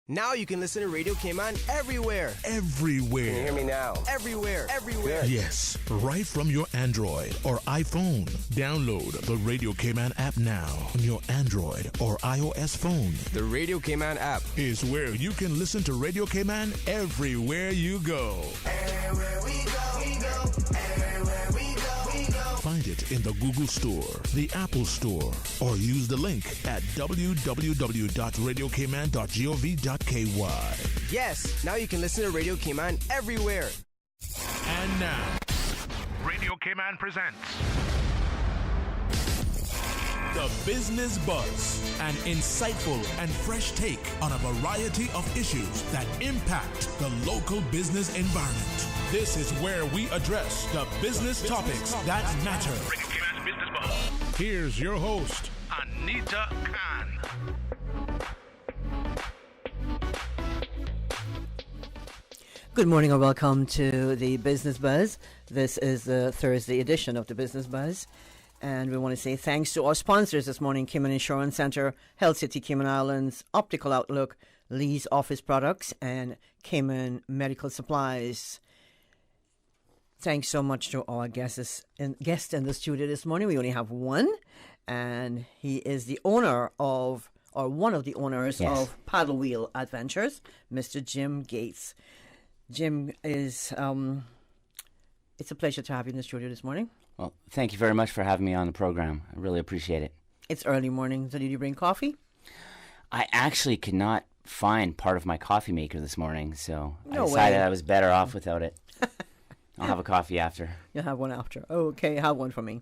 Now you can listen to Radio Cayman everywhere. Everywhere. Can you hear me now? Everywhere. Everywhere. Good. Yes, right from your Android or iPhone. Download the Radio Cayman app now on your Android or iOS phone. The Radio Cayman app is where you can listen to Radio Cayman everywhere you go. Everywhere we go, we go. Everywhere we go, we go. Find it in the Google Store, the Apple Store, or use the link at www.radiocayman.gov.ky. Yes, now you can listen to Radio Cayman everywhere. And now, Radio Cayman presents The Business Buzz, an insightful and fresh take on a variety of issues that impact the local business environment. This is where we address the business topics that matter. Radio Cayman's Business Buzz. Here's your host, Anita Khan. Good morning and welcome to the Business Buzz. This is the Thursday edition of the Business Buzz. And we want to say thanks to our sponsors this morning, Cayman Insurance Center, Health City Cayman Islands, Optical Outlook, Lee's Office Products, and Cayman Medical Supplies. Thanks so much to our guest in the studio this morning. We only have one, and he is the owner of, or one of the owners of Paddle Wheel Adventures, Mr. Jim Gates. Jim, it's a pleasure to have you in the studio this morning. Well, thank you very much for having me on the program. I really appreciate it. It's early morning, so did you bring coffee? I actually could not find part of my coffee maker this morning, so No I decided way. I was better off without it. I'll have a coffee after. You'll have one after. Okay, have one for me.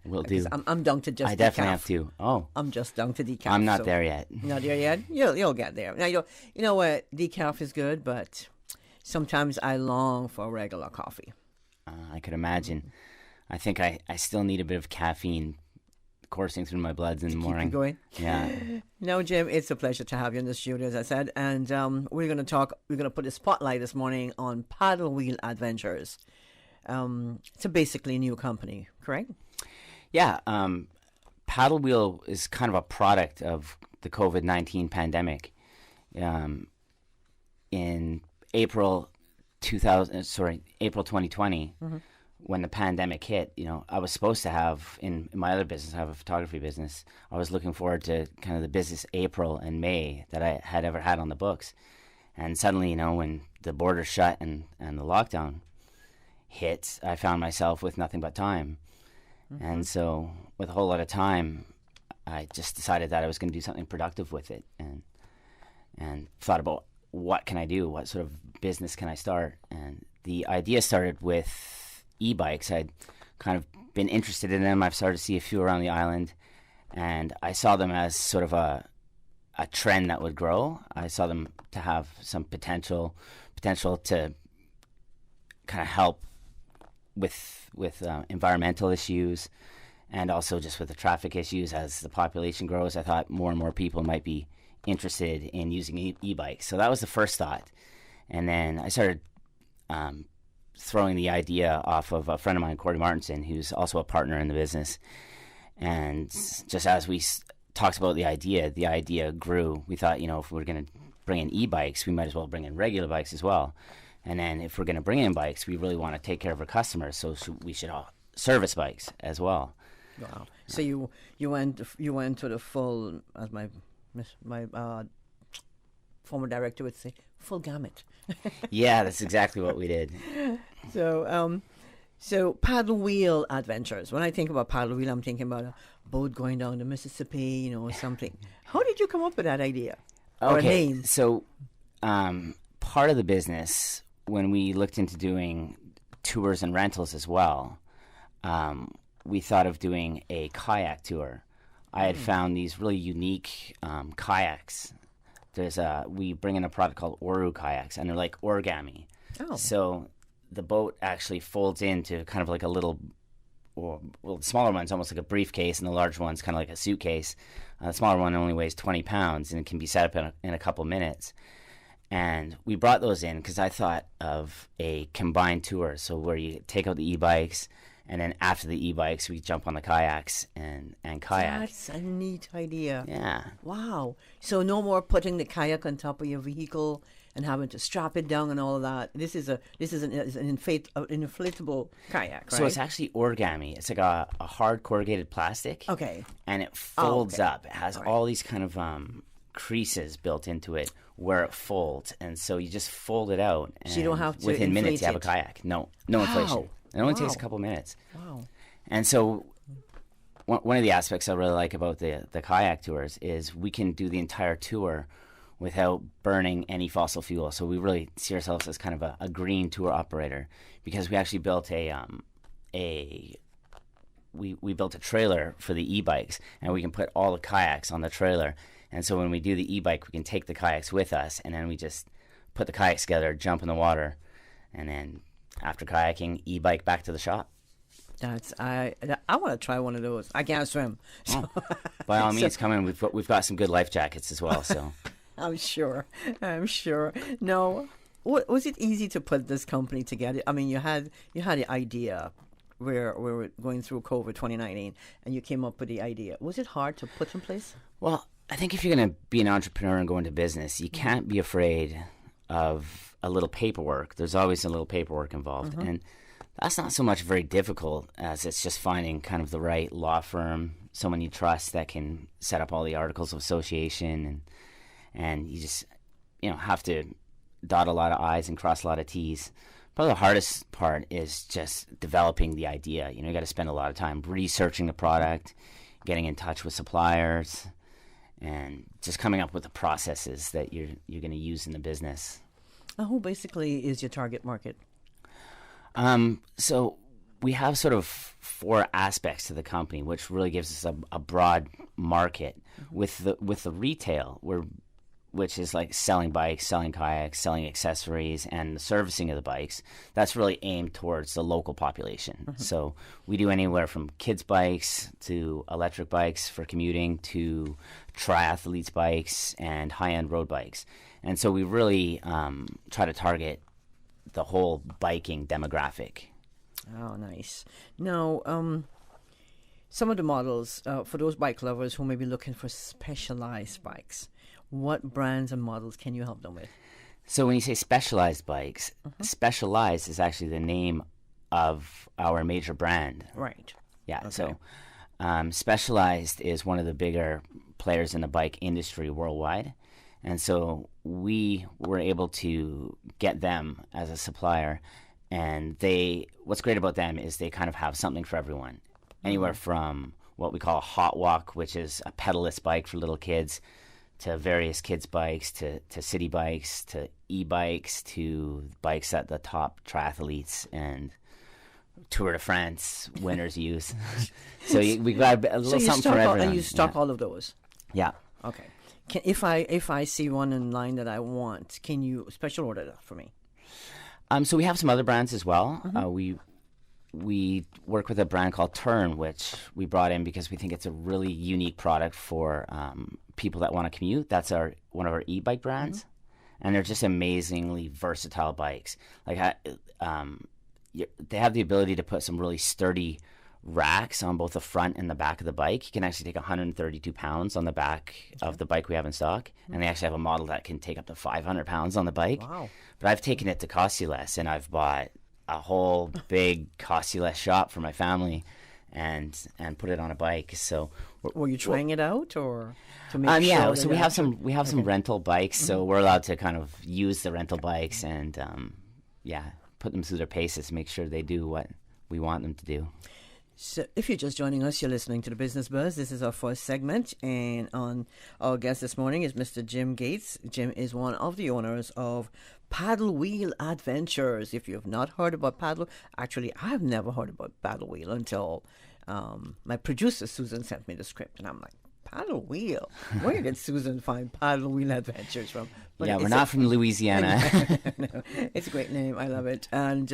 Will do. I'm down to just I decaf. definitely have to. Oh. I'm just down to decaf. I'm not so. there yet. Not there yet? You'll get there. Now, you know what? Decaf is good, but sometimes I long for regular coffee. I could imagine. I think I still need a bit of caffeine coursing through my bloods in the morning. Keep you going? Yeah. No, Jim, it's a pleasure to have you in the studio, as I said. And we're going to put a spotlight this morning on Paddle Wheel Adventures. It's a basically new company, correct? Yeah. Paddle Wheel is kind of a product of the COVID-19 pandemic. In April 2020, when the pandemic hit, I was supposed to have, in my other business, I have a photography business. I was looking forward to kind of the business April and May that I had ever had on the books. And suddenly, when the borders shut and the lockdown hit, I found myself with nothing but time. And so with a whole lot of time, I just decided that I was going to do something productive with it and thought about what can I do? What sort of business can I start? And the idea started with e-bikes. I'd kind of been interested in them. I've started to see a few around the island, and I saw them as sort of a trend that would grow. I saw them to have some potential to kind of help with environmental issues, and also just with the traffic issues. As the population grows, I thought more and more people might be interested in using e-bikes. So that was the first thought. And then I started throwing the idea off of a friend of mine, Corey Martinson, who's also a partner in the business. And just as we talked about the idea grew. We thought, if we're going to bring in e-bikes, we might as well bring in regular bikes as well. And then if we're going to bring in bikes, we really want to take care of our customers, so we should all service bikes as well. Wow! So you went to the full, as my former director would say, full gamut. Yeah, that's exactly what we did. So Paddle Wheel Adventures. When I think about Paddle Wheel, I'm thinking about a boat going down the Mississippi, something. How did you come up with that idea? Or a name? So part of the business, when we looked into doing tours and rentals as well, we thought of doing a kayak tour. I had found these really unique kayaks. We bring in a product called Oru kayaks, and they're like origami. Oh. So the boat actually folds into kind of like a little, well, the smaller one's almost like a briefcase, and the large one's kind of like a suitcase. The smaller one only weighs 20 pounds, and it can be set up in a couple minutes. And we brought those in because I thought of a combined tour, so where you take out the e-bikes And then after the e-bikes, we jump on the kayaks and kayak. That's a neat idea. Yeah. Wow. So no more putting the kayak on top of your vehicle and having to strap it down and all of that. This is an inflatable kayak, right? So it's actually origami. It's like a hard corrugated plastic. Okay. And it folds okay. up. It has all these kind of creases built into it where it folds. And so you just fold it out. And so you don't have to within minutes, you have a it. kayak. No inflation. It only takes a couple minutes. Wow. And so one of the aspects I really like about the kayak tours is we can do the entire tour without burning any fossil fuel. So we really see ourselves as kind of a green tour operator, because we actually built we built a trailer for the e-bikes, and we can put all the kayaks on the trailer. And so when we do the e-bike, we can take the kayaks with us, and then we just put the kayaks together, jump in the water, and then after kayaking, e-bike back to the shop. I want to try one of those. I can't swim. So. By all means, come in. We've got some good life jackets as well. So I'm sure. No, was it easy to put this company together? I mean, you had the idea. We were going through COVID 2019, and you came up with the idea. Was it hard to put in place? Well, I think if you're going to be an entrepreneur and go into business, you can't be afraid of a little paperwork. There's always a little paperwork involved, and that's not so much very difficult as it's just finding kind of the right law firm, someone you trust that can set up all the articles of association, and you just have to dot a lot of I's and cross a lot of T's. Probably the hardest part is just developing the idea. You got to spend a lot of time researching the product, getting in touch with suppliers, and just coming up with the processes that you're going to use in the business. Who basically is your target market? So we have sort of 4 aspects to the company, which really gives us a broad market. With the retail, which is like selling bikes, selling kayaks, selling accessories, and the servicing of the bikes. That's really aimed towards the local population. So we do anywhere from kids' bikes to electric bikes for commuting to triathletes' bikes and high-end road bikes. And so we really try to target the whole biking demographic. Oh, nice. Now, some of the models, for those bike lovers who may be looking for specialized bikes, what brands and models can you help them with? So when you say specialized bikes, Specialized is actually the name of our major brand. Right. Yeah, Okay. so Specialized is one of the bigger players in the bike industry worldwide. And so we were able to get them as a supplier. And what's great about them is they kind of have something for everyone. Anywhere from what we call a hot walk, which is a pedalless bike for little kids, to various kids' bikes, to city bikes, to e-bikes, to bikes that the top triathletes and Tour de France winners use. So we got a little something for everyone. And you stock all of those? Yeah. Okay. If I see one in line that I want, can you special order that for me? So we have some other brands as well. We work with a brand called Turn, which we brought in because we think it's a really unique product for people that want to commute. That's one of our e-bike brands, and they're just amazingly versatile bikes. Like they have the ability to put some really sturdy racks on both the front and the back of the bike. You can actually take 132 pounds on the back of the bike we have in stock, and they actually have a model that can take up to 500 pounds on the bike. Wow. But I've taken it to Cost You Less, and I've bought a whole big Cost You Less shop for my family and put it on a bike. So were you trying it out, or to make yeah, sure so we have some rental bikes, so we're allowed to kind of use the rental bikes and put them through their paces, make sure they do what we want them to do. So if you're just joining us, you're listening to the Business Buzz. This is our first segment, and our guest this morning is Mr. Jim Gates. Jim is one of the owners of Paddle Wheel Adventures. If you have not heard about actually, I've never heard about Paddle Wheel until my producer Susan sent me the script, and I'm like, Paddle Wheel? Where did Susan find Paddle Wheel Adventures from? But yeah, we're not from Louisiana. No, it's a great name. I love it. And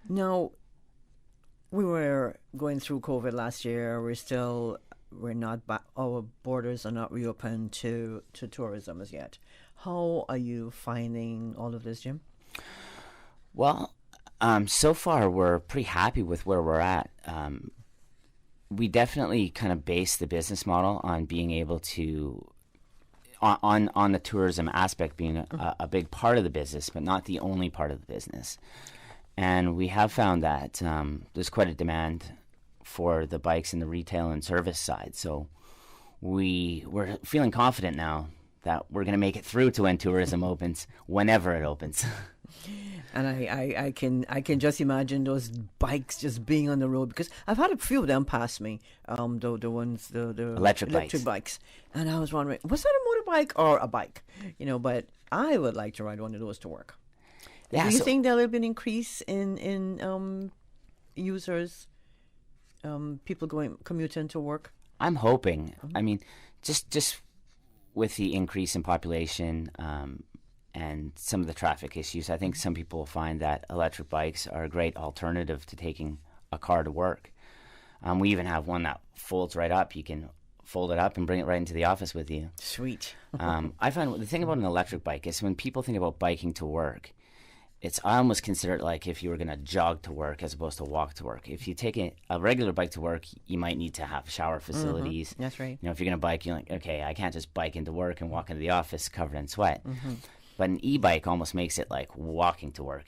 now, we were going through COVID last year. We're not back. Our borders are not reopened to tourism as yet. How are you finding all of this, Jim? Well, So far, we're pretty happy with where we're at. We definitely kind of base the business model on being able to, on the tourism aspect being a big part of the business, but not the only part of the business. And we have found that there's quite a demand for the bikes in the retail and service side. So we're feeling confident now that we're going to make it through to when tourism opens, whenever it opens. And I can just imagine those bikes just being on the road, because I've had a few of them pass me, the electric bikes, and I was wondering, was that a motorbike or a bike? But I would like to ride one of those to work. Yeah, Do you think there'll be an increase in users, people commuting to work? I'm hoping. I mean, just with the increase in population and some of the traffic issues, I think some people find that electric bikes are a great alternative to taking a car to work. We even have one that folds right up. You can fold it up and bring it right into the office with you. Sweet. I find the thing about an electric bike is when people think about biking to work, I almost consider it like if you were going to jog to work as opposed to walk to work. If you take a regular bike to work, you might need to have shower facilities. Mm-hmm. That's right. If you're going to bike, you're like, okay, I can't just bike into work and walk into the office covered in sweat. Mm-hmm. But an e-bike almost makes it like walking to work.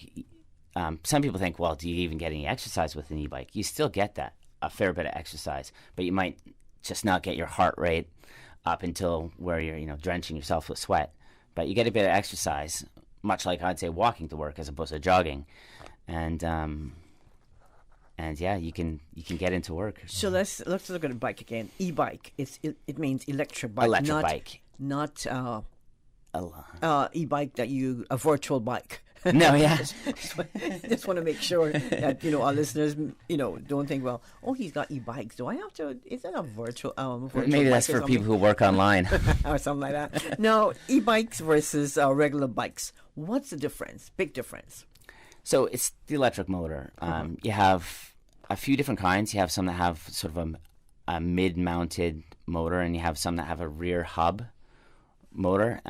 Some people think, well, do you even get any exercise with an e-bike? You still get a fair bit of exercise, but you might just not get your heart rate up until where you're, drenching yourself with sweat. But you get a bit of exercise, much like I'd say walking to work as opposed to jogging, and yeah, you can get into work. So let's look at a bike again. E-bike. It means electric bike. Electric bike. Not e-bike a virtual bike. No, yeah. Just want to make sure that our listeners don't think, well, he's got e-bikes. Do I have to? Is that a virtual Maybe that's for people who work online or something like that. No, e-bikes versus regular bikes. What's the difference? Big difference. So it's the electric motor. You have a few different kinds. You have some that have sort of a mid-mounted motor, and you have some that have a rear hub motor.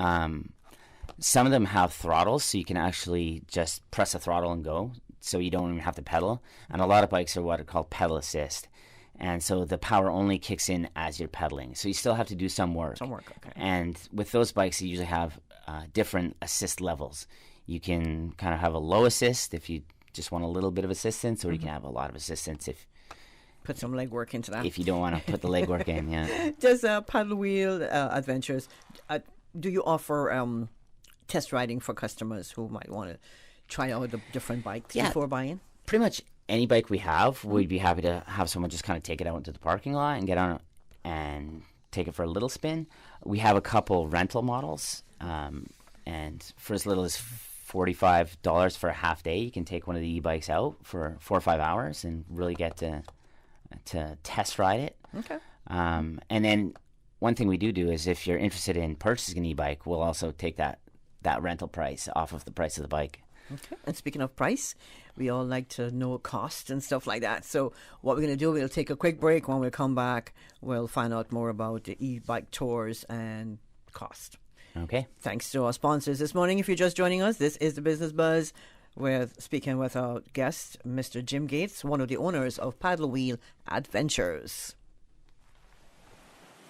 Some of them have throttles, so you can actually just press a throttle and go, so you don't even have to pedal. And a lot of bikes are what are called pedal assist. And so the power only kicks in as you're pedaling. So you still have to do some work. Okay. And with those bikes, you usually have different assist levels. You can kind of have a low assist if you just want a little bit of assistance, or you can have a lot of assistance if... Put some legwork into that. If you don't want to put the legwork in, yeah. Does Paddle Wheel Adventures, do you offer test riding for customers who might want to try out the different bikes before buying? Pretty much any bike we have, we'd be happy to have someone just kind of take it out into the parking lot and get on it and take it for a little spin. We have a couple rental models, and for as little as $45 for a half day, you can take one of the e-bikes out for 4 or 5 hours and really get to test ride it. Okay. And then one thing we do is if you're interested in purchasing an e-bike, we'll also take that rental price off of the price of the bike. Okay. And speaking of price, we all like to know cost and stuff like that. So what we're going to do, we'll take a quick break. When we come back, we'll find out more about the e-bike tours and cost. Okay. Thanks to our sponsors this morning. If you're just joining us, this is the Business Buzz. We're speaking with our guest, Mr. Jim Gates, one of the owners of Paddle Wheel Adventures.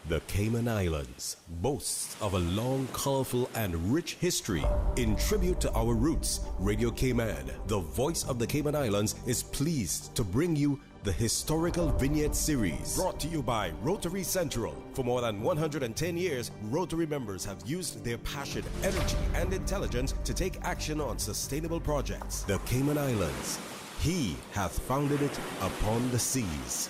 The Cayman Islands boasts of a long, colorful, and rich history. In tribute to our roots, Radio Cayman, the voice of the Cayman Islands, is pleased to bring you the Historical Vignette Series, brought to you by Rotary Central. For more than 110 years, Rotary members have used their passion, energy, and intelligence to take action on sustainable projects. The Cayman Islands, he hath founded it upon the seas.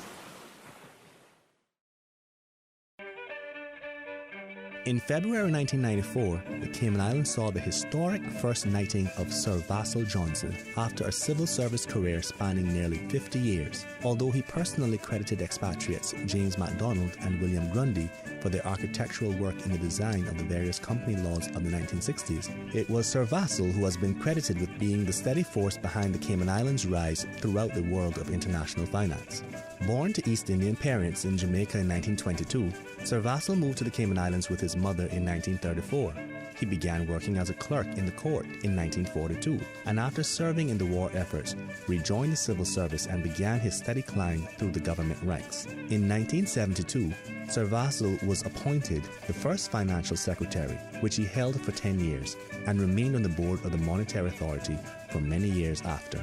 In February 1994, the Cayman Islands saw the historic first knighting of Sir Vassal Johnson after a civil service career spanning nearly 50 years. Although he personally credited expatriates James MacDonald and William Grundy for their architectural work in the design of the various company laws of the 1960s, it was Sir Vassal who has been credited with being the steady force behind the Cayman Islands' rise throughout the world of international finance. Born to East Indian parents in Jamaica in 1922, Sir Vassal moved to the Cayman Islands with his mother in 1934. He began working as a clerk in the court in 1942, and after serving in the war efforts, rejoined the civil service and began his steady climb through the government ranks. In 1972, Sir Vassal was appointed the first financial secretary, which he held for 10 years, and remained on the board of the Monetary Authority for many years after.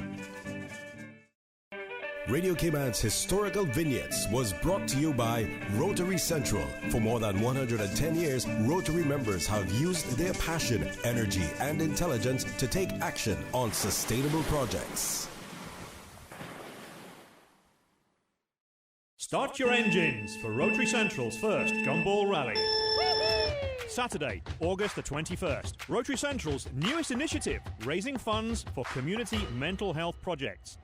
Radio Cayman's historical vignettes was brought to you by Rotary Central. For more than 110 years, Rotary members have used their passion, energy, and intelligence to take action on sustainable projects. Start your engines for Rotary Central's first Gumball Rally. Saturday, August the 21st. Rotary Central's newest initiative, raising funds for community mental health projects.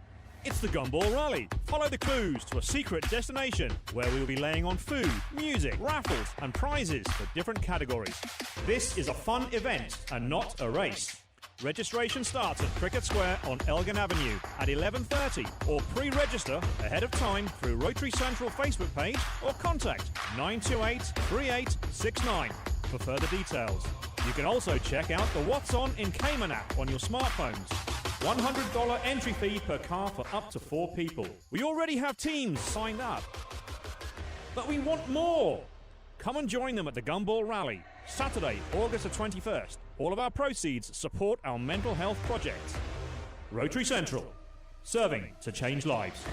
It's the Gumball Rally. Follow the clues to a secret destination where we will be laying on food, music, raffles and prizes for different categories. This is a fun event and not a race. Registration starts at Cricket Square on Elgin Avenue at 11:30 or pre-register ahead of time through Rotary Central Facebook page or contact 928-3869 for further details. You can also check out the What's On in Cayman app on your smartphones. $100 entry fee per car for up to 4 people. We already have teams signed up, but we want more. Come and join them at the Gumball Rally, Saturday, August the 21st. All of our proceeds support our mental health projects. Rotary Central, serving to change lives.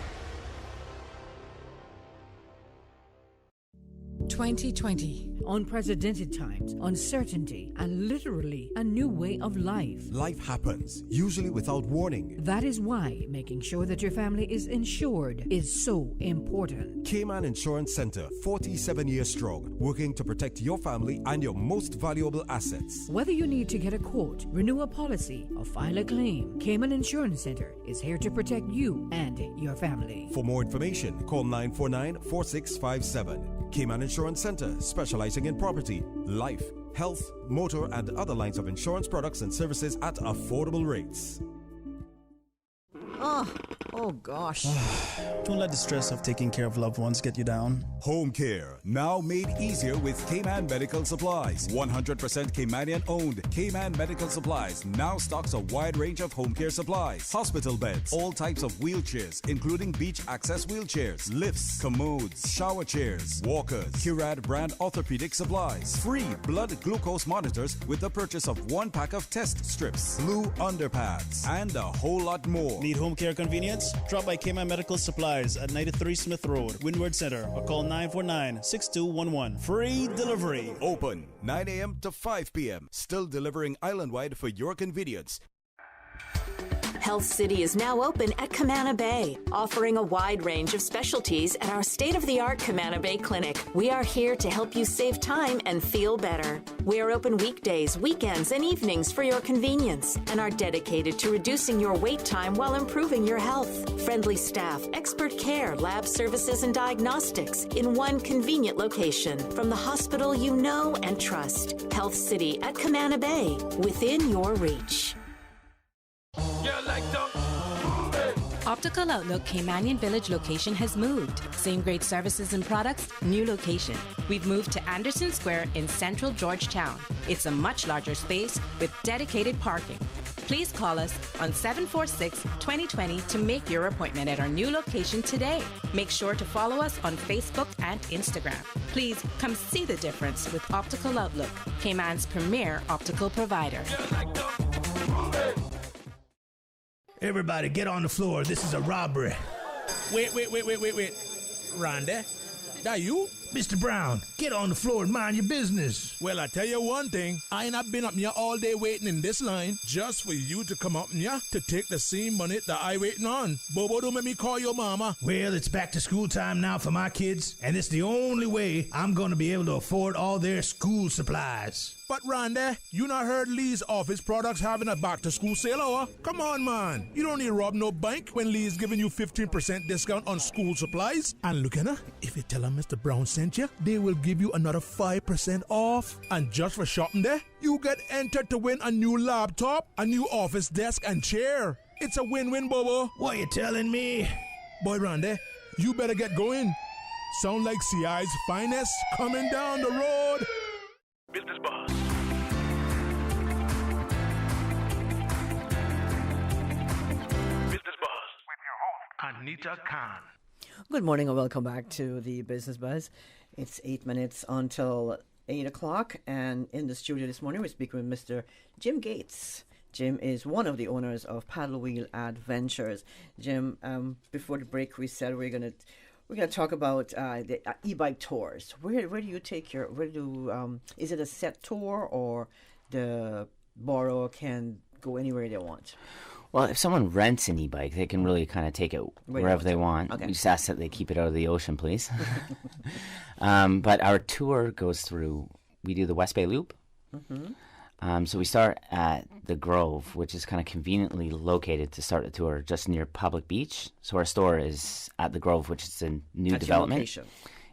2020. Unprecedented times, uncertainty, and literally a new way of life. Life happens, usually without warning. That is why making sure that your family is insured is so important. Cayman Insurance Center, 47 years strong, working to protect your family and your most valuable assets. Whether you need to get a quote, renew a policy, or file a claim, Cayman Insurance Center is here to protect you and your family. For more information, call 949-4657. Cayman Insurance Center, specializing in property, life, health, motor, and other lines of insurance products and services at affordable rates. Oh gosh. Don't let the stress of taking care of loved ones get you down. Home care, now made easier with Cayman Medical Supplies. 100% Caymanian owned. Cayman Medical Supplies now stocks a wide range of home care supplies. Hospital beds, all types of wheelchairs, including beach access wheelchairs, lifts, commodes, shower chairs, walkers, Curad brand orthopedic supplies. Free blood glucose monitors with the purchase of 1 pack of test strips, blue underpads, and a whole lot more. Need home care convenience? Drop by Cayman Medical Supplies at 93 Smith Road, Windward Center, or call 949-6211. Free delivery. Open 9 a.m. to 5 p.m. Still delivering island-wide for your convenience. Health City is now open at Camana Bay, offering a wide range of specialties at our state-of-the-art Camana Bay Clinic. We are here to help you save time and feel better. We are open weekdays, weekends, and evenings for your convenience and are dedicated to reducing your wait time while improving your health. Friendly staff, expert care, lab services, and diagnostics in one convenient location from the hospital you know and trust. Health City at Camana Bay, within your reach. Optical Outlook Caymanian Village location has moved. Same great services and products, new location. We've moved to Anderson Square in central Georgetown. It's a much larger space with dedicated parking. Please call us on 746-2020 to make your appointment at our new location today. Make sure to follow us on Facebook and Instagram. Please come see the difference with Optical Outlook, Cayman's premier optical provider. Everybody get on the floor. This is a robbery. Wait. Randy, that you? Mr. Brown, get on the floor and mind your business. Well, I tell you one thing. I ain't not been up here all day waiting in this line just for you to come up here to take the same money that I waiting on. Bobo, don't make me call your mama. Well, it's back to school time now for my kids, and it's the only way I'm going to be able to afford all their school supplies. But Randy, you not heard Lee's office products having a back-to-school sale hour? Come on, man. You don't need to rob no bank when Lee's giving you 15% discount on school supplies. And look at her, if you tell her Mr. Brown sent you, they will give you another 5% off. And just for shopping there, you get entered to win a new laptop, a new office desk and chair. It's a win-win, Bobo. What you telling me? Boy, Randy, you better get going. Sound like CI's finest coming down the road. Business Boss. Anita Khan. Good morning and welcome back to the Business Buzz. It's 8 minutes until 8 o'clock, and in the studio this morning we're speaking with Mr. Jim Gates. Jim is one of the owners of Paddle Wheel Adventures. Jim, before the break we said we're gonna talk about the e-bike tours. Where do you take your is it a set tour or the borrower can go anywhere they want? Well, if someone rents an e-bike, they can really kind of take it wherever they want. Okay. We just ask that they keep it out of the ocean, please. But our tour goes through, we do the West Bay Loop. Mm-hmm. So we start at the Grove, which is kind of conveniently located to start the tour just near Public Beach. So our store is at the Grove, which is a new development. Your location.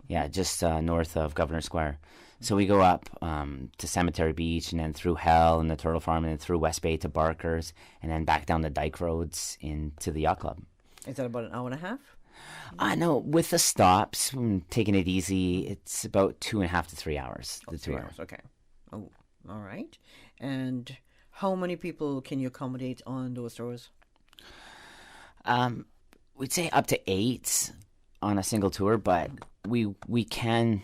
Yeah, just north of Governor Square. So we go up to Cemetery Beach and then through Hell and the Turtle Farm and then through West Bay to Barker's and then back down the Dyke Roads into the Yacht Club. Is that about an hour and a half? No, with the stops, taking it easy, it's about 2.5 to 3 hours. The 3 hours, okay. Oh, all right. And how many people can you accommodate on those tours? We'd say up to 8 on a single tour, but we can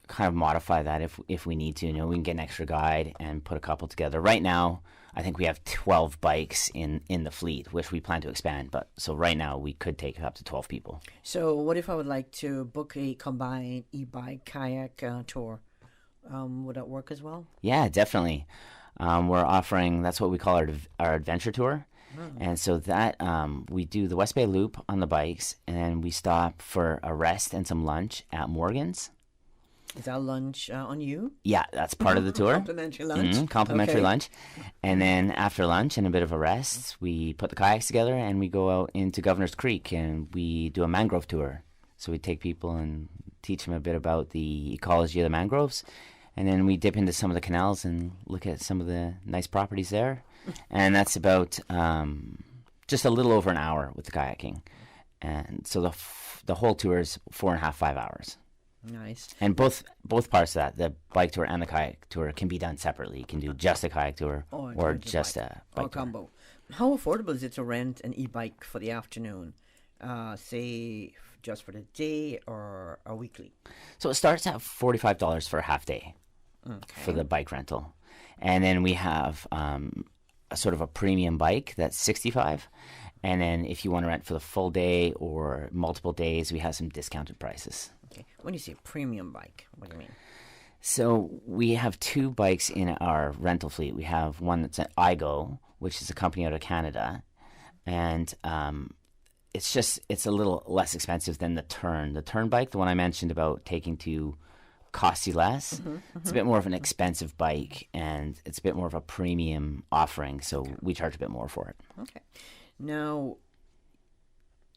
kind of modify that if we need to. You know, we can get an extra guide and put a couple together. Right now, I think we have 12 bikes in the fleet, which we plan to expand. But so right now, we could take up to 12 people. So what if I would like to book a combined e-bike kayak tour? Would that work as well? Yeah, definitely. We're offering, that's what we call our adventure tour. And so that we do the West Bay Loop on the bikes, and then we stop for a rest and some lunch at Morgan's. Is that lunch on you? Yeah, that's part of the tour. Complimentary lunch. Complimentary lunch. And then after lunch and a bit of a rest, we put the kayaks together and we go out into Governor's Creek and we do a mangrove tour. So we take people and teach them a bit about the ecology of the mangroves. And then we dip into some of the canals and look at some of the nice properties there. And that's about just a little over an hour with the kayaking. And so the whole tour is 4.5, 5 hours. Nice. And both parts of that, the bike tour and the kayak tour, can be done separately. You can do just a kayak tour or just a bike tour. Combo. How affordable is it to rent an e-bike for the afternoon? Say just for the day or a weekly? So it starts at $45 for a half day for the bike rental. And then we have a sort of a premium bike that's $65. And then if you want to rent for the full day or multiple days, we have some discounted prices. Okay. When you say premium bike, what do you mean? So we have 2 bikes in our rental fleet. We have one that's an iGo, which is a company out of Canada. And it's a little less expensive than the Turn. The Turn bike, the one I mentioned about taking to costs you less. It's a bit more of an expensive bike, and it's a bit more of a premium offering. So we charge a bit more for it. Okay. Now,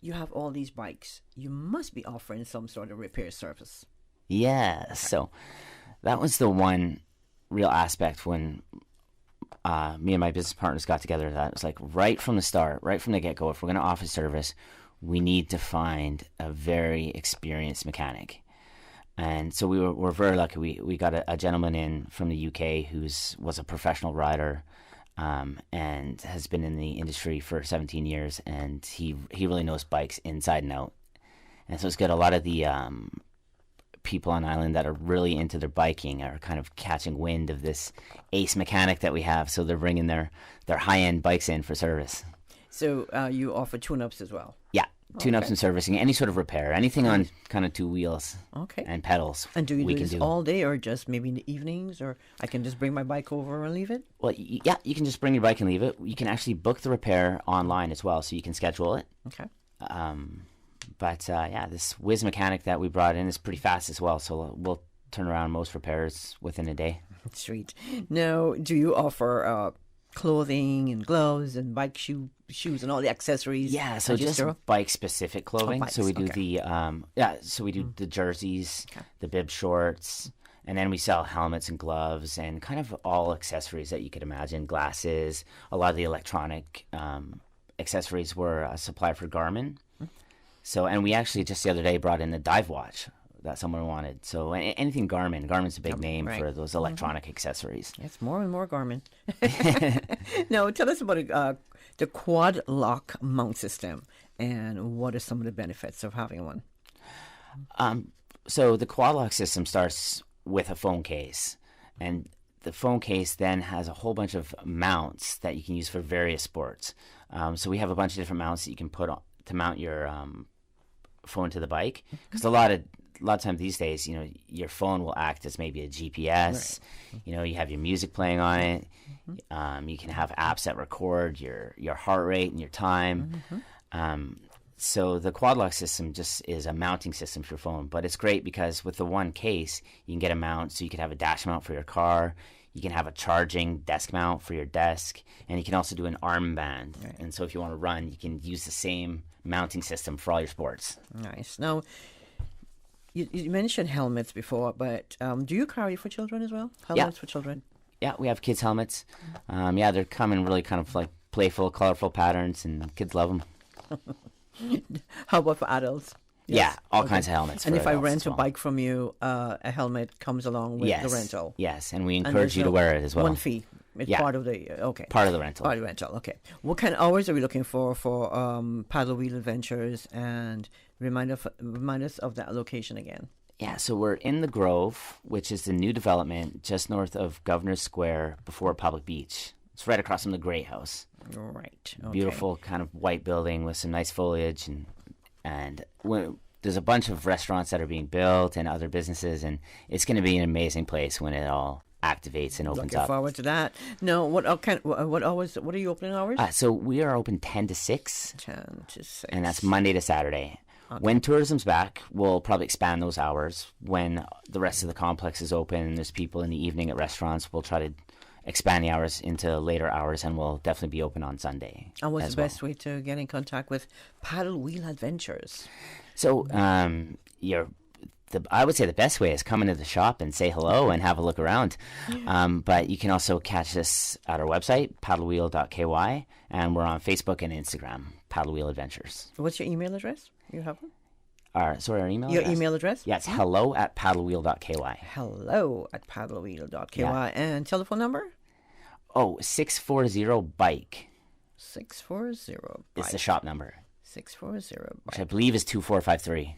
you have all these bikes. You must be offering some sort of repair service. Yeah. So that was the one real aspect when me and my business partners got together. That was like right from the start, right from the get-go, if we're going to offer service, we need to find a very experienced mechanic. And so we're very lucky. We got a gentleman in from the UK who was a professional rider and has been in the industry for 17 years, and he really knows bikes inside and out. And so it's got a lot of the people on island that are really into their biking are kind of catching wind of this ace mechanic that we have, so they're bringing their high-end bikes in for service. So you offer tune-ups as well? Yeah. Tune-ups and servicing, any sort of repair, anything on kind of 2 wheels and pedals. And do you do this all day or just maybe in the evenings, or I can just bring my bike over and leave it? Well, yeah, you can just bring your bike and leave it. You can actually book the repair online as well, so you can schedule it. Okay. But this Whiz mechanic that we brought in is pretty fast as well, so we'll turn around most repairs within a day. Sweet. Now, do you offer clothing and gloves and bike shoes and all the accessories? Yeah, so just bike specific clothing. Bikes, so we do the jerseys, the bib shorts, and then we sell helmets and gloves and kind of all accessories that you could imagine. Glasses, a lot of the electronic accessories were a supply for Garmin. So, and we actually just the other day brought in a dive watch that someone wanted. So anything Garmin. Garmin's a big name for those electronic accessories. It's more and more Garmin. Now, tell us about the quad lock mount system and what are some of the benefits of having one? So the quad lock system starts with a phone case, and the phone case then has a whole bunch of mounts that you can use for various sports. So we have a bunch of different mounts that you can put on to mount your phone to the bike, because a lot of times these days, you know, your phone will act as maybe a GPS. Right. You know, you have your music playing on it. You can have apps that record your heart rate and your time. So the quad lock system just is a mounting system for your phone, but it's great because with the one case, you can get a mount. So you can have a dash mount for your car. You can have a charging desk mount for your desk, and you can also do an armband. Right. And so if you want to run, you can use the same mounting system for all your sports. Nice. Now, you mentioned helmets before, but do you carry for children as well? Helmets for children? Yeah, we have kids' helmets. They're coming really kind of like playful, colorful patterns, and kids love them. How about for adults? Yes. Yeah, all kinds of helmets. And if I rent a bike from you, a helmet comes along with the rental. Yes, and we encourage you to wear it as well. One fee. It's part of the part of the rental. Part of the rental. Okay. What kind of hours are we looking for Paddle Wheel Adventures? And remind us of that location again. Yeah, so we're in the Grove, which is the new development just north of Governor's Square before Public Beach. It's right across from the Great House. Right. Okay. Beautiful kind of white building with some nice foliage, and there's a bunch of restaurants that are being built and other businesses, and it's going to be an amazing place when it all activates and opens up. Looking forward to that. No, what hours? What are you opening hours? So we are open 10 to 6. 10 to 6. And that's Monday to Saturday. Okay. When tourism's back, we'll probably expand those hours. When the rest of the complex is open and there's people in the evening at restaurants, we'll try to expand the hours into later hours, and we'll definitely be open on Sunday. And what's the best way to get in contact with Paddle Wheel Adventures? So I would say the best way is come into the shop and say hello and have a look around. But you can also catch us at our website, paddlewheel.ky, and we're on Facebook and Instagram, Paddle Wheel Adventures. What's your email address? You have one? Our email Your address? email address? Yeah, it's hello@paddlewheel.ky. Hello@paddlewheel.ky. Yeah. And telephone number? 640-BIKE. 640-BIKE. It's the shop number. 640-BIKE. Which I believe is 2453.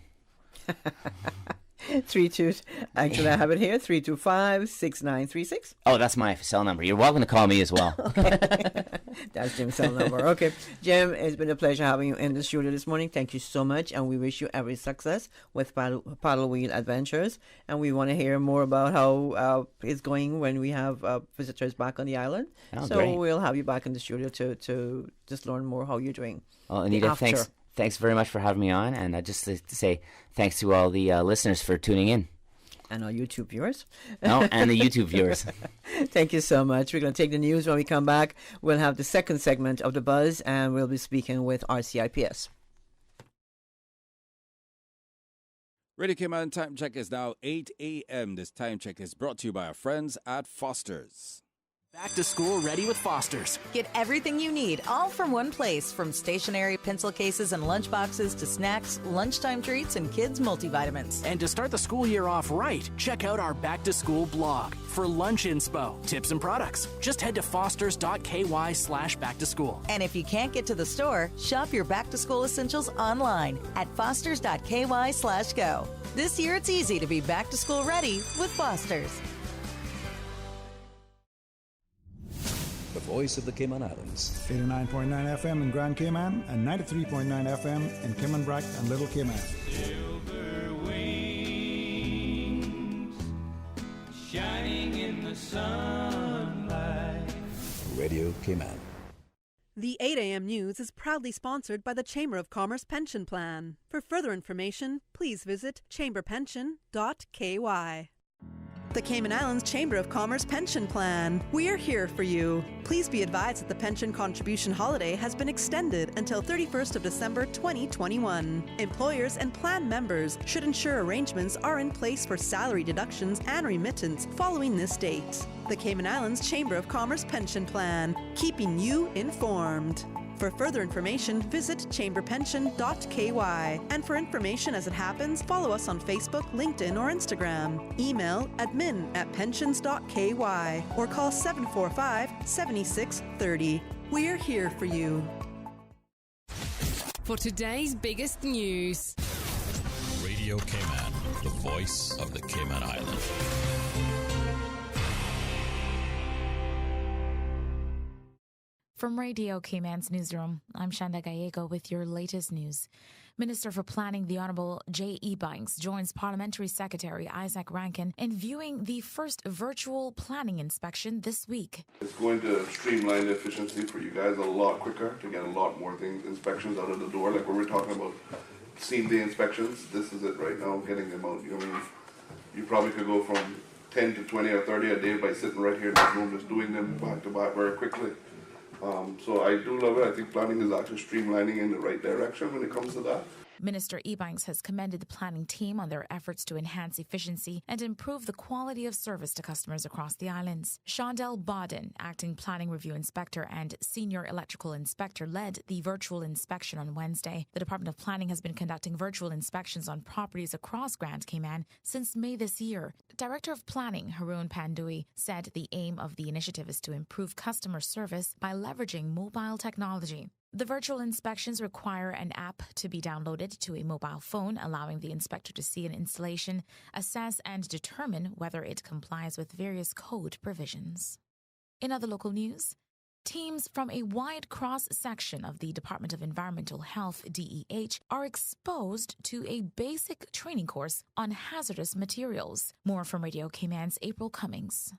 32. Actually, I have it here. 325-6936. Oh, that's my cell number. You're welcome to call me as well. Okay. That's Jim's cell number. Okay, Jim, it's been a pleasure having you in the studio this morning. Thank you so much, and we wish you every success with Paddle Wheel Adventures. And we want to hear more about how it's going when we have visitors back on the island. Oh, so great. We'll have you back in the studio to just learn more how you're doing. Well, Anita, thanks very much for having me on, and just to say thanks to all the listeners for tuning in. And our YouTube viewers. Oh, and the YouTube viewers. Thank you so much. We're going to take the news. When we come back, we'll have the second segment of The Buzz, and we'll be speaking with RCIPS. Radio Cayman time check is now 8 a.m. This time check is brought to you by our friends at Foster's. Back to school ready with Foster's. Get everything you need, all from one place. From stationery, pencil cases, and lunch boxes to snacks, lunchtime treats, and kids' multivitamins. And to start the school year off right, check out our Back to School blog for lunch inspo, tips, and products. Just head to fosters.ky/back-to-school. And if you can't get to the store, shop your Back to School essentials online at fosters.ky/go. This year it's easy to be back to school ready with Foster's. The voice of the Cayman Islands. 89.9 FM in Grand Cayman and 93.9 FM in Cayman Brac and Little Cayman. Silver wings shining in the sunlight. Radio Cayman. The 8 a.m. news is proudly sponsored by the Chamber of Commerce Pension Plan. For further information, please visit chamberpension.ky. The Cayman Islands Chamber of Commerce Pension Plan. We are here for you. Please be advised that the pension contribution holiday has been extended until 31st of December 2021. Employers and plan members should ensure arrangements are in place for salary deductions and remittance following this date. The Cayman Islands Chamber of Commerce Pension Plan, keeping you informed. For further information, visit chamberpension.ky. And for information as it happens, follow us on Facebook, LinkedIn, or Instagram. Email admin@pensions.ky or call 745-7630. We're here for you. for today's biggest news. Radio Cayman, the voice of the Cayman Islands. From Radio Cayman's newsroom, I'm Shanda Gallego with your latest news. Minister for Planning, the Honourable J.E. Banks, joins Parliamentary Secretary Isaac Rankin in viewing the first virtual planning inspection this week. It's going to streamline the efficiency for you guys a lot quicker to get a lot more inspections out of the door. Like when we're talking about same-day inspections, this is it right now, getting them out. You probably could go from 10 to 20 or 30 a day by sitting right here in this room, just doing them back to back very quickly. So I do love it. I think planning is actually streamlining in the right direction when it comes to that. Minister Ebanks has commended the planning team on their efforts to enhance efficiency and improve the quality of service to customers across the islands. Shondell Bodden, acting planning review inspector and senior electrical inspector, led the virtual inspection on Wednesday. The Department of Planning has been conducting virtual inspections on properties across Grand Cayman since May this year. Director of Planning, Haroon Pandui, said the aim of the initiative is to improve customer service by leveraging mobile technology. The virtual inspections require an app to be downloaded to a mobile phone, allowing the inspector to see an installation, assess and determine whether it complies with various code provisions. In other local news, teams from a wide cross-section of the Department of Environmental Health, DEH, are exposed to a basic training course on hazardous materials. More from Radio Cayman's April Cummings.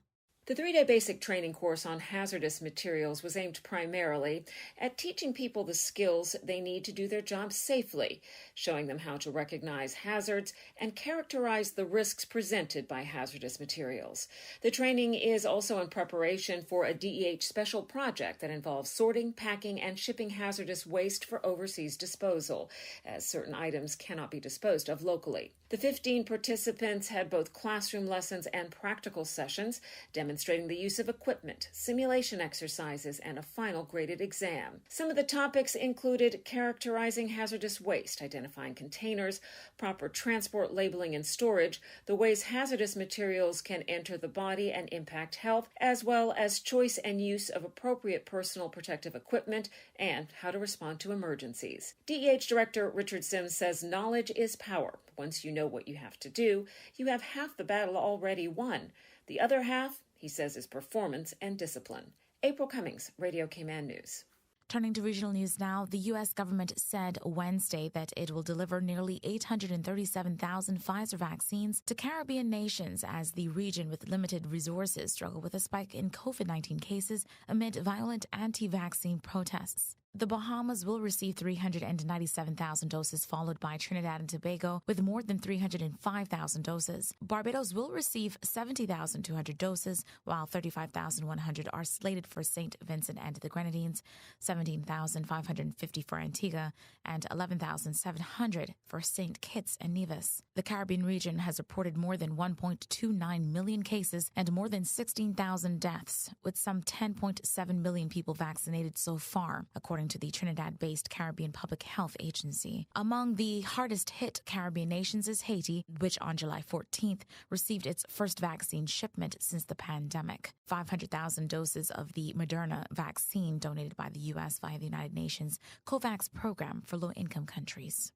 The 3-day basic training course on hazardous materials was aimed primarily at teaching people the skills they need to do their jobs safely, showing them how to recognize hazards and characterize the risks presented by hazardous materials. The training is also in preparation for a DEH special project that involves sorting, packing, and shipping hazardous waste for overseas disposal, as certain items cannot be disposed of locally. The 15 participants had both classroom lessons and practical sessions, demonstrating the use of equipment, simulation exercises, and a final graded exam. Some of the topics included characterizing hazardous waste, identifying containers, proper transport, labeling, and storage, the ways hazardous materials can enter the body and impact health, as well as choice and use of appropriate personal protective equipment, and how to respond to emergencies. DEH Director Richard Sims says knowledge is power. Once you know what you have to do, you have half the battle already won. The other half, he says, is performance and discipline. April Cummings, Radio Cayman News. Turning to regional news now, the U.S. government said Wednesday that it will deliver nearly 837,000 Pfizer vaccines to Caribbean nations as the region with limited resources struggle with a spike in COVID-19 cases amid violent anti-vaccine protests. The Bahamas will receive 397,000 doses, followed by Trinidad and Tobago with more than 305,000 doses. Barbados will receive 70,200 doses, while 35,100 are slated for St. Vincent and the Grenadines, 17,550 for Antigua, and 11,700 for St. Kitts and Nevis. The Caribbean region has reported more than 1.29 million cases and more than 16,000 deaths, with some 10.7 million people vaccinated so far, according to the Trinidad-based Caribbean Public Health Agency. Among the hardest-hit Caribbean nations is Haiti, which on July 14th received its first vaccine shipment since the pandemic. 500,000 doses of the Moderna vaccine donated by the U.S. via the United Nations COVAX program for low-income countries.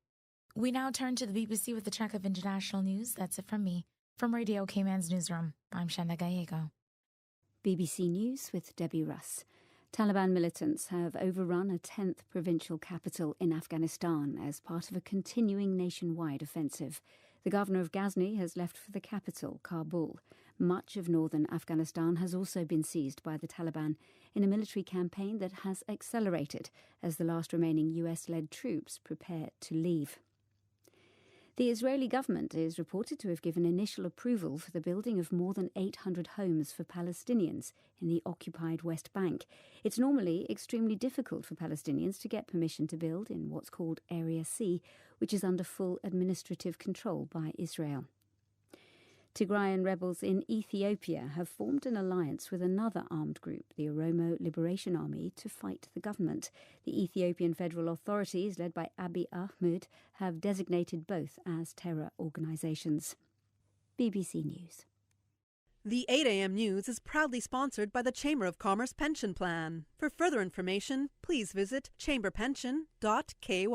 We now turn to the BBC with a check of international news. That's it from me. From Radio Cayman's newsroom, I'm Shanda Gallego. BBC News with Debbie Russ. Taliban militants have overrun a 10th provincial capital in Afghanistan as part of a continuing nationwide offensive. The governor of Ghazni has left for the capital, Kabul. Much of northern Afghanistan has also been seized by the Taliban in a military campaign that has accelerated as the last remaining US-led troops prepare to leave. The Israeli government is reported to have given initial approval for the building of more than 800 homes for Palestinians in the occupied West Bank. It's normally extremely difficult for Palestinians to get permission to build in what's called Area C, which is under full administrative control by Israel. Tigrayan rebels in Ethiopia have formed an alliance with another armed group, the Oromo Liberation Army, to fight the government. The Ethiopian federal authorities, led by Abiy Ahmed, have designated both as terror organisations. BBC News. The 8 a.m. news is proudly sponsored by the Chamber of Commerce Pension Plan. For further information, please visit chamberpension.ky.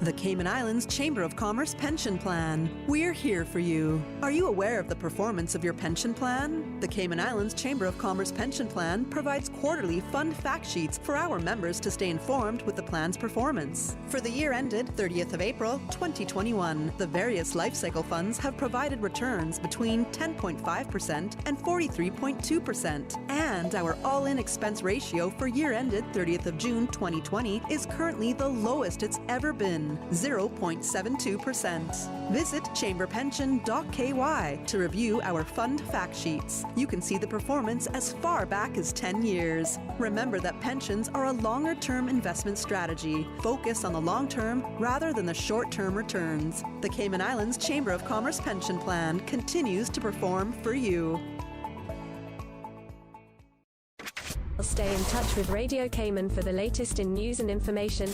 The Cayman Islands Chamber of Commerce Pension Plan. We're here for you. Are you aware of the performance of your pension plan? The Cayman Islands Chamber of Commerce Pension Plan provides quarterly fund fact sheets for our members to stay informed with the plan's performance. For the year ended 30th of April, 2021, the various life cycle funds have provided returns between 10.5% and 43.2%. And our all-in expense ratio for year ended 30th of June, 2020 is currently the lowest it's ever been. 0.72%. Visit chamberpension.ky to review our fund fact sheets. You can see the performance as far back as 10 years. Remember that pensions are a longer-term investment strategy. Focus on the long term rather than the short-term returns. The Cayman Islands Chamber of Commerce Pension Plan continues to perform for you. Stay in touch with Radio Cayman for the latest in news and information.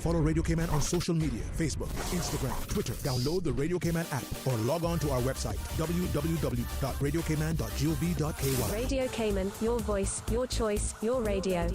Follow Radio Cayman on social media, Facebook, Instagram, Twitter. Download the Radio Cayman app or log on to our website, www.radiocayman.gov.ky. Radio Cayman, your voice, your choice, your radio.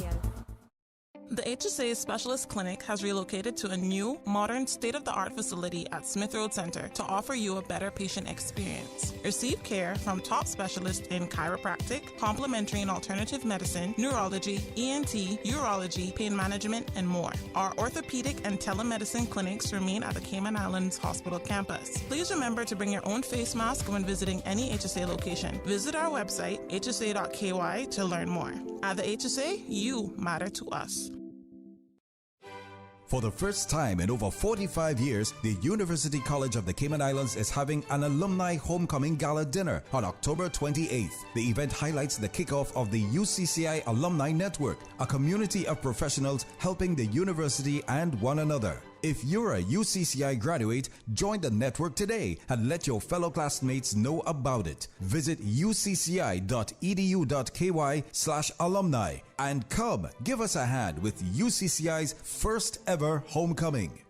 The HSA Specialist Clinic has relocated to a new, modern, state-of-the-art facility at Smith Road Center to offer you a better patient experience. Receive care from top specialists in chiropractic, complementary and alternative medicine, neurology, ENT, urology, pain management, and more. Our orthopedic and telemedicine clinics remain at the Cayman Islands Hospital campus. Please remember to bring your own face mask when visiting any HSA location. Visit our website, hsa.ky, to learn more. At the HSA, you matter to us. For the first time in over 45 years, the University College of the Cayman Islands is having an alumni homecoming gala dinner on October 28th. The event highlights the kickoff of the UCCI Alumni Network, a community of professionals helping the university and one another. If you're a UCCI graduate, join the network today and let your fellow classmates know about it. Visit ucci.edu.ky/alumni and come give us a hand with UCCI's first ever homecoming.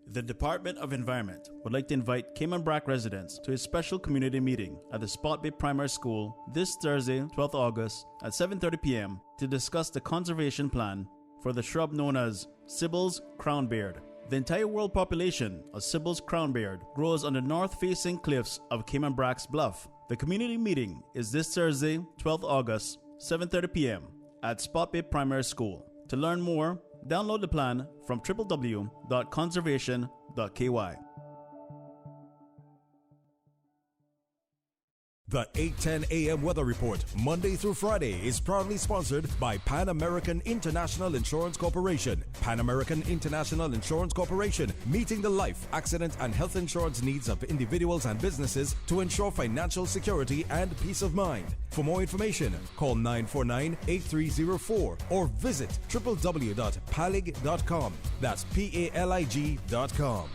The Department of Environment would like to invite Cayman Brac residents to a special community meeting at the Spot Bay Primary School this Thursday, 12th August at 7:30 p.m. to discuss the conservation plan for the shrub known as Sybil's crownbeard. The entire world population of Sybil's crownbeard grows on the north-facing cliffs of Cayman Brac's Bluff. The community meeting is this Thursday, 12th August, 7:30 p.m. at Spot Bay Primary School. To learn more, download the plan from www.conservation.ky. The 8:10 a.m. weather report, Monday through Friday, is proudly sponsored by Pan American International Insurance Corporation. Pan American International Insurance Corporation, meeting the life, accident, and health insurance needs of individuals and businesses to ensure financial security and peace of mind. For more information, call 949-8304 or visit www.palig.com. That's PALIG.com.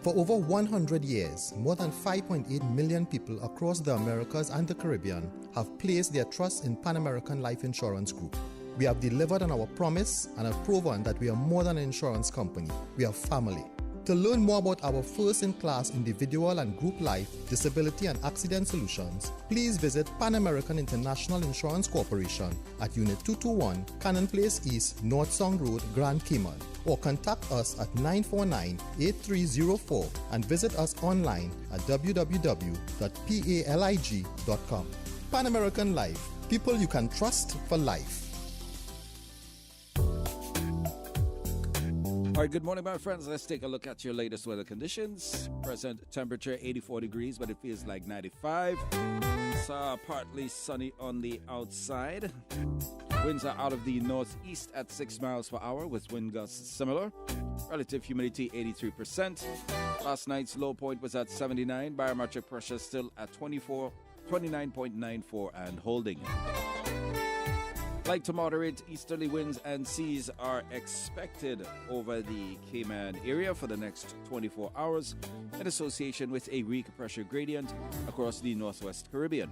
For over 100 years, more than 5.8 million people across the Americas and the Caribbean have placed their trust in Pan American Life Insurance Group. We have delivered on our promise and have proven that we are more than an insurance company. We are family. To learn more about our first-in-class individual and group life, disability and accident solutions, please visit Pan American International Insurance Corporation at Unit 221, Cannon Place East, North Song Road, Grand Cayman, or contact us at 949-8304 and visit us online at www.palig.com. Pan American Life, people you can trust for life. All right, good morning, my friends. Let's take a look at your latest weather conditions. Present temperature 84 degrees, but it feels like 95. It's partly sunny on the outside. Winds are out of the northeast at 6 miles per hour with wind gusts similar. Relative humidity 83%. Last night's low point was at 79. Barometric pressure still at 29.94 and holding. Light to moderate easterly winds and seas are expected over the Cayman area for the next 24 hours in association with a weak pressure gradient across the northwest Caribbean.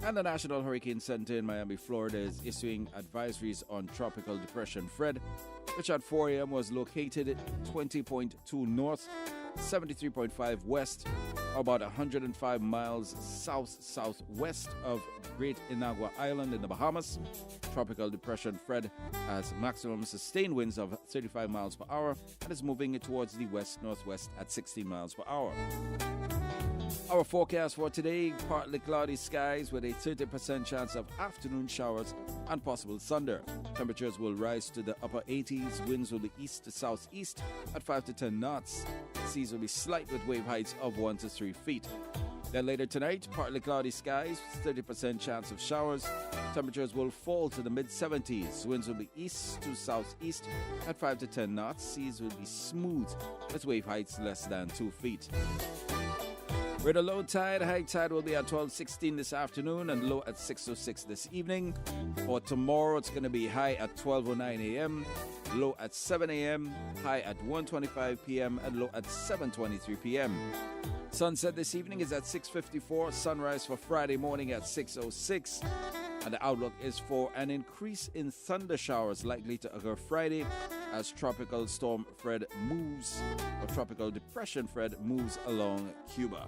And the National Hurricane Center in Miami, Florida is issuing advisories on Tropical Depression Fred, which at 4 a.m. was located 20.2 north 73.5 west, about 105 miles south-southwest of Great Inagua Island in the Bahamas. Tropical Depression Fred has maximum sustained winds of 35 miles per hour and is moving towards the west-northwest at 16 miles per hour. Our forecast for today, partly cloudy skies with a 30% chance of afternoon showers and possible thunder. Temperatures will rise to the upper 80s. Winds will be east to southeast at 5 to 10 knots. Seas will be slight with wave heights of 1 to 3 feet. Then later tonight, partly cloudy skies, 30% chance of showers. Temperatures will fall to the mid-70s. Winds will be east to southeast at 5 to 10 knots. Seas will be smooth with wave heights less than 2 feet. With a low tide, high tide will be at 12:16 this afternoon and low at 6:06 this evening. For tomorrow, it's going to be high at 12:09 a.m., low at 7 a.m., high at 1:25 p.m., and low at 7:23 p.m. Sunset this evening is at 6:54. Sunrise for Friday morning at 6:06. And the outlook is for an increase in thunder showers likely to occur Friday as Tropical Storm Fred moves, or Tropical Depression Fred moves along Cuba.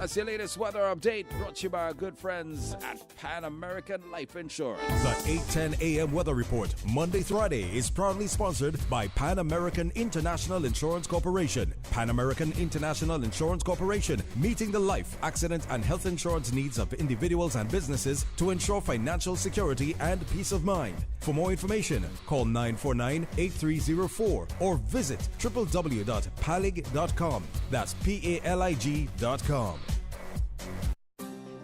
That's your latest weather update brought to you by our good friends at Pan American Life Insurance. The 8:10 a.m. weather report, Monday through Friday, is proudly sponsored by Pan American International Insurance Corporation. Pan American International Insurance Corporation, meeting the life, accident, and health insurance needs of individuals and businesses to ensure financial security and peace of mind. For more information, call 949-8304 or visit www.palig.com. That's PALIG.com.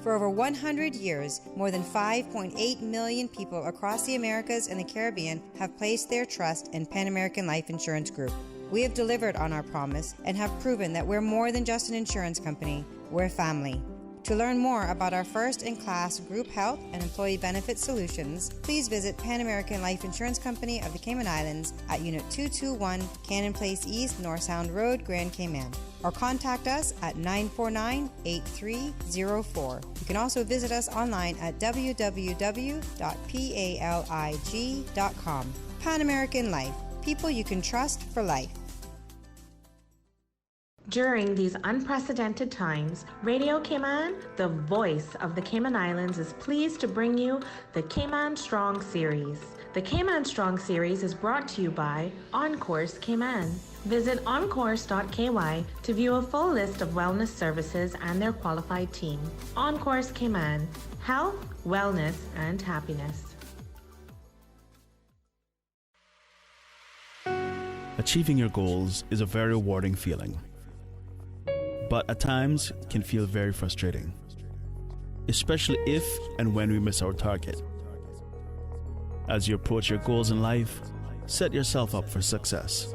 For over 100 years, more than 5.8 million people across the Americas and the Caribbean have placed their trust in Pan American Life Insurance Group. We have delivered on our promise and have proven that we're more than just an insurance company, we're family. To learn more about our first-in-class group health and employee benefit solutions, please visit Pan American Life Insurance Company of the Cayman Islands at Unit 221, Cannon Place East, North Sound Road, Grand Cayman, or contact us at 949-8304. You can also visit us online at www.palig.com. Pan American Life, people you can trust for life. During these unprecedented times, Radio Cayman, the voice of the Cayman Islands, is pleased to bring you the Cayman Strong Series. The Cayman Strong Series is brought to you by OnCourse Cayman. Visit oncourse.ky to view a full list of wellness services and their qualified team. OnCourse Cayman, health, wellness, and happiness. Achieving your goals is a very rewarding feeling, but at times can feel very frustrating, especially if and when we miss our target. As you approach your goals in life, set yourself up for success.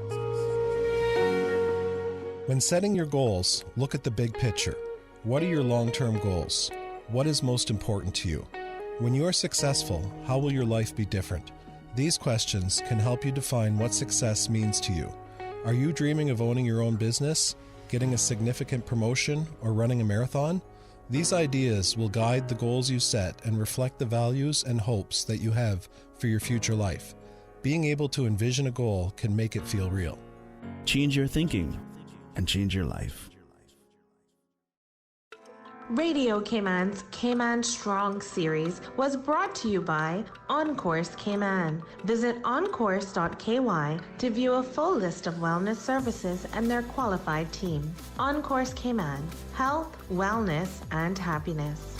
When setting your goals, look at the big picture. What are your long-term goals? What is most important to you? When you are successful, how will your life be different? These questions can help you define what success means to you. Are you dreaming of owning your own business, getting a significant promotion, or running a marathon? These ideas will guide the goals you set and reflect the values and hopes that you have for your future life. Being able to envision a goal can make it feel real. Change your thinking and change your life. Radio Cayman's Cayman Strong Series was brought to you by OnCourse Cayman. Visit oncourse.ky to view a full list of wellness services and their qualified team. OnCourse Cayman, health, wellness, and happiness.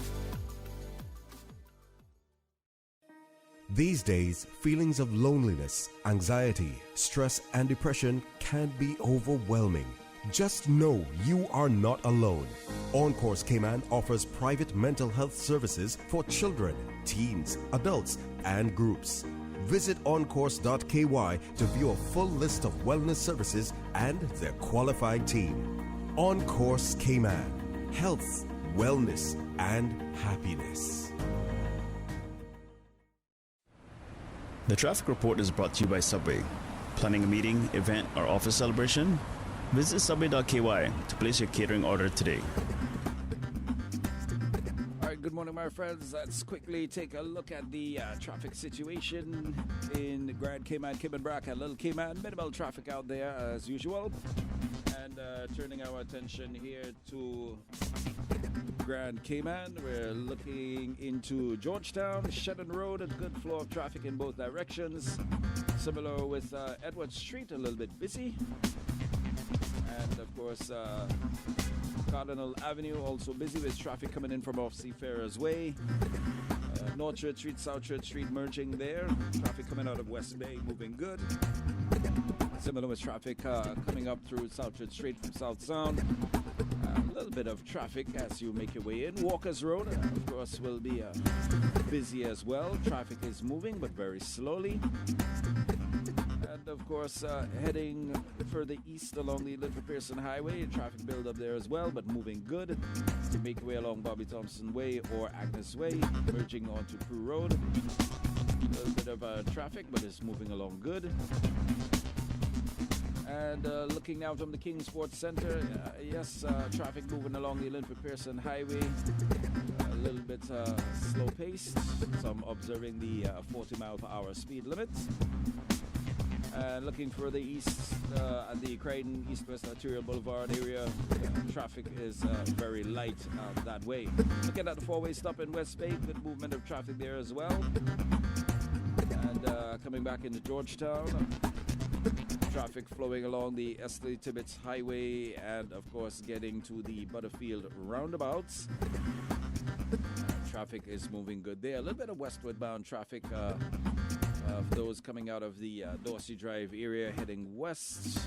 These days, feelings of loneliness, anxiety, stress, and depression can be overwhelming. Just know you are not alone. OnCourse Cayman offers private mental health services for children, teens, adults, and groups. Visit oncourse.ky to view a full list of wellness services and their qualified team. OnCourse Cayman, health, wellness, and happiness. The traffic report is brought to you by Subway. Planning a meeting, event, or office celebration? Visit subway.ky to place your catering order today. All right, good morning, my friends. Let's quickly take a look at the traffic situation in Grand Cayman, Cayman Brac, and Little Cayman. Minimal traffic out there as usual. And turning our attention here to Grand Cayman, we're looking into Georgetown, Shedden Road, a good flow of traffic in both directions. Similar with Edward Street, a little bit busy. And of course, Cardinal Avenue also busy with traffic coming in from off Seafarers Way. North Church Street, South Church Street merging there. Traffic coming out of West Bay moving good. Similar with traffic coming up through South Church Street from South Sound. A little bit of traffic as you make your way in. Walker's Road, of course, will be busy as well. Traffic is moving, but very slowly. And of course, heading further east along the Little Pearson Highway, traffic build up there as well, but moving good. To make your way along Bobby Thompson Way or Agnes Way, merging onto Prue Road. A little bit of traffic, but it's moving along good. And looking now from the King Sports Center, yes, traffic moving along the Linford Pearson Highway, a little bit slow paced. Some observing the 40 mile per hour speed limit. Looking further east at the Croydon East-West Arterial Boulevard area, traffic is very light that way. Looking at the four-way stop in West Bay, good movement of traffic there as well. And coming back into Georgetown, traffic flowing along the Esley Tibbetts Highway and of course getting to the Butterfield roundabouts. Traffic is moving good there. A little bit of westward bound traffic for those coming out of the Dorsey Drive area heading west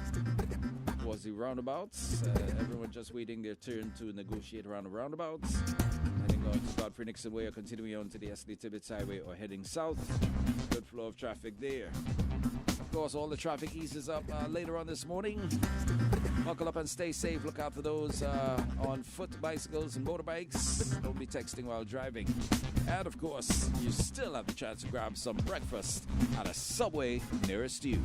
towards the roundabouts. Everyone just waiting their turn to negotiate around the roundabouts. Heading on to Godfrey Nixon Way or continuing on to the Esley Tibbetts Highway or heading south. Good flow of traffic there. Of course, all the traffic eases up later on this morning. Buckle up and stay safe. Look out for those on foot, bicycles, and motorbikes. Don't be texting while driving. And of course, you still have the chance to grab some breakfast at a Subway nearest you.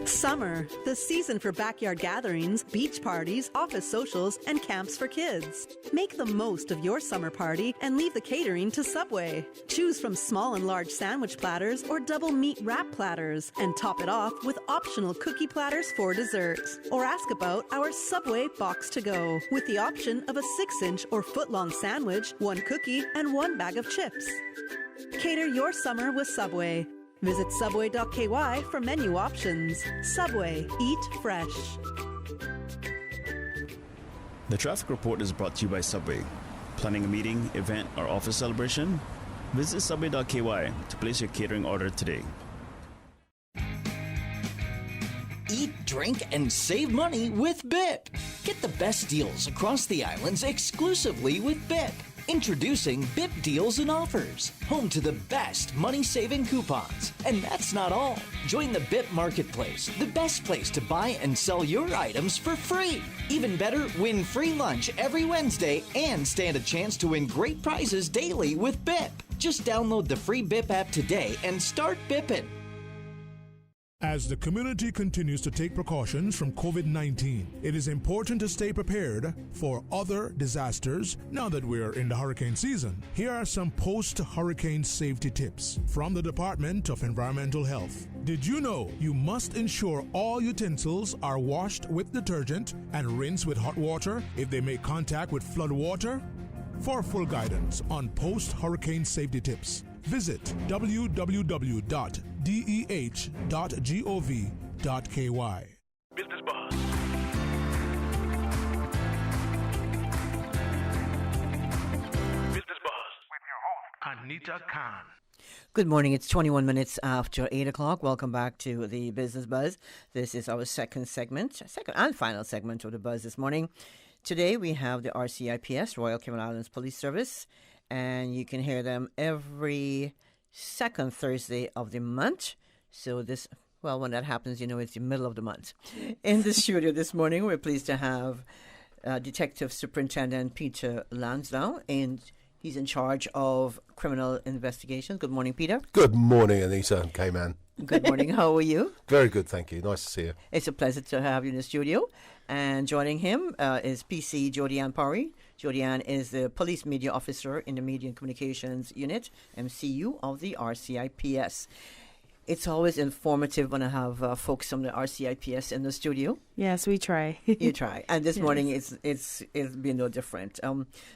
Summer, the season for backyard gatherings, beach parties, office socials, and camps for kids. Make the most of your summer party and leave the catering to Subway. Choose from small and large sandwich platters or double meat wrap platters, and top it off with optional cookie platters for dessert. Or ask about our Subway Box to Go, with the option of a 6-inch or foot-long sandwich, 1 cookie, and 1 bag of chips. Cater your summer with Subway. Visit subway.ky for menu options. Subway. Eat fresh. The traffic report is brought to you by Subway. Planning a meeting, event, or office celebration? Visit subway.ky to place your catering order today. Eat, drink, and save money with BIP. Get the best deals across the islands exclusively with BIP. Introducing BIP Deals and Offers, home to the best money-saving coupons. And that's not all. Join the BIP Marketplace, the best place to buy and sell your items for free. Even better, win free lunch every Wednesday and stand a chance to win great prizes daily with BIP. Just download the free BIP app today and start BIPing. As the community continues to take precautions from COVID-19, it is important to stay prepared for other disasters now that we're in the hurricane season. Here are some post-hurricane safety tips from the Department of Environmental Health. Did you know you must ensure all utensils are washed with detergent and rinsed with hot water if they make contact with flood water? For full guidance on post-hurricane safety tips, visit www.deh.gov.ky. Business Buzz. Business Buzz with your host, Anita Khan. Good morning. It's 21 minutes after 8 o'clock. Welcome back to the Business Buzz. This is our second and final segment of the Buzz this morning. Today we have the RCIPS, Royal Cayman Islands Police Service, and you can hear them every second Thursday of the month. So when that happens, it's the middle of the month. In the studio this morning, we're pleased to have Detective Superintendent Peter Lansdowne, and he's in charge of criminal investigations. Good morning, Peter. Good morning, Anita and Cayman. Good morning. How are you? Very good, thank you. Nice to see you. It's a pleasure to have you in the studio. And joining him is PC Jodianne Parry. Jodianne is the Police Media Officer in the Media and Communications Unit, MCU, of the RCIPS. It's always informative when I have folks from the RCIPS in the studio. Yes, we try. You try. And this morning it's been no different.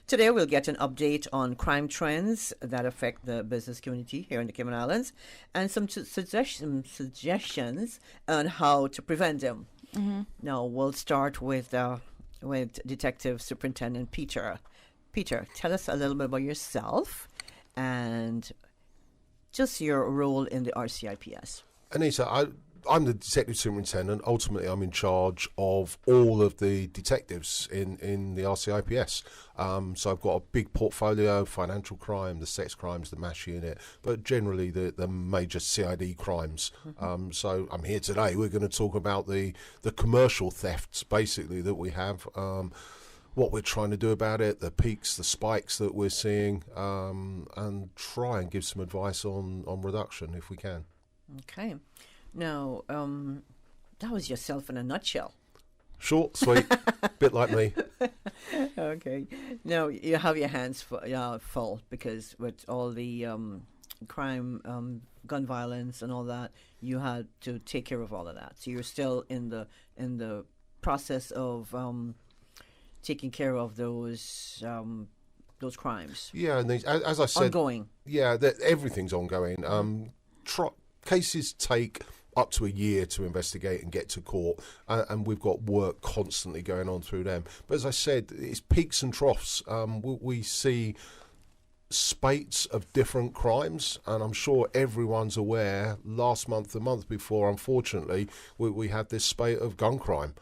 Today we'll get an update on crime trends that affect the business community here in the Cayman Islands and some suggestions on how to prevent them. Mm-hmm. Now we'll start with Detective Superintendent Peter. Peter, tell us a little bit about yourself and just your role in the RCIPS. Anita, I'm the Detective Superintendent. Ultimately, I'm in charge of all of the detectives in the RCIPS. So I've got a big portfolio: financial crime, the sex crimes, the MASH unit, but generally the major CID crimes. Mm-hmm. So I'm here today. We're going to talk about the commercial thefts, basically, that we have. What we're trying to do about it, the peaks, the spikes that we're seeing, and try and give some advice on reduction if we can. Okay. Now, that was yourself in a nutshell. Short, sweet, bit like me. Okay. Now, you have your hands full because with all the crime, gun violence and all that, you had to take care of all of that. So you're still in the process of taking care of those crimes. Yeah, and as I said, ongoing. Yeah, everything's ongoing. Cases take up to a year to investigate and get to court, and we've got work constantly going on through them. But as I said, it's peaks and troughs. We see spates of different crimes, and I'm sure everyone's aware. Last month, the month before, unfortunately, we had this spate of gun crime.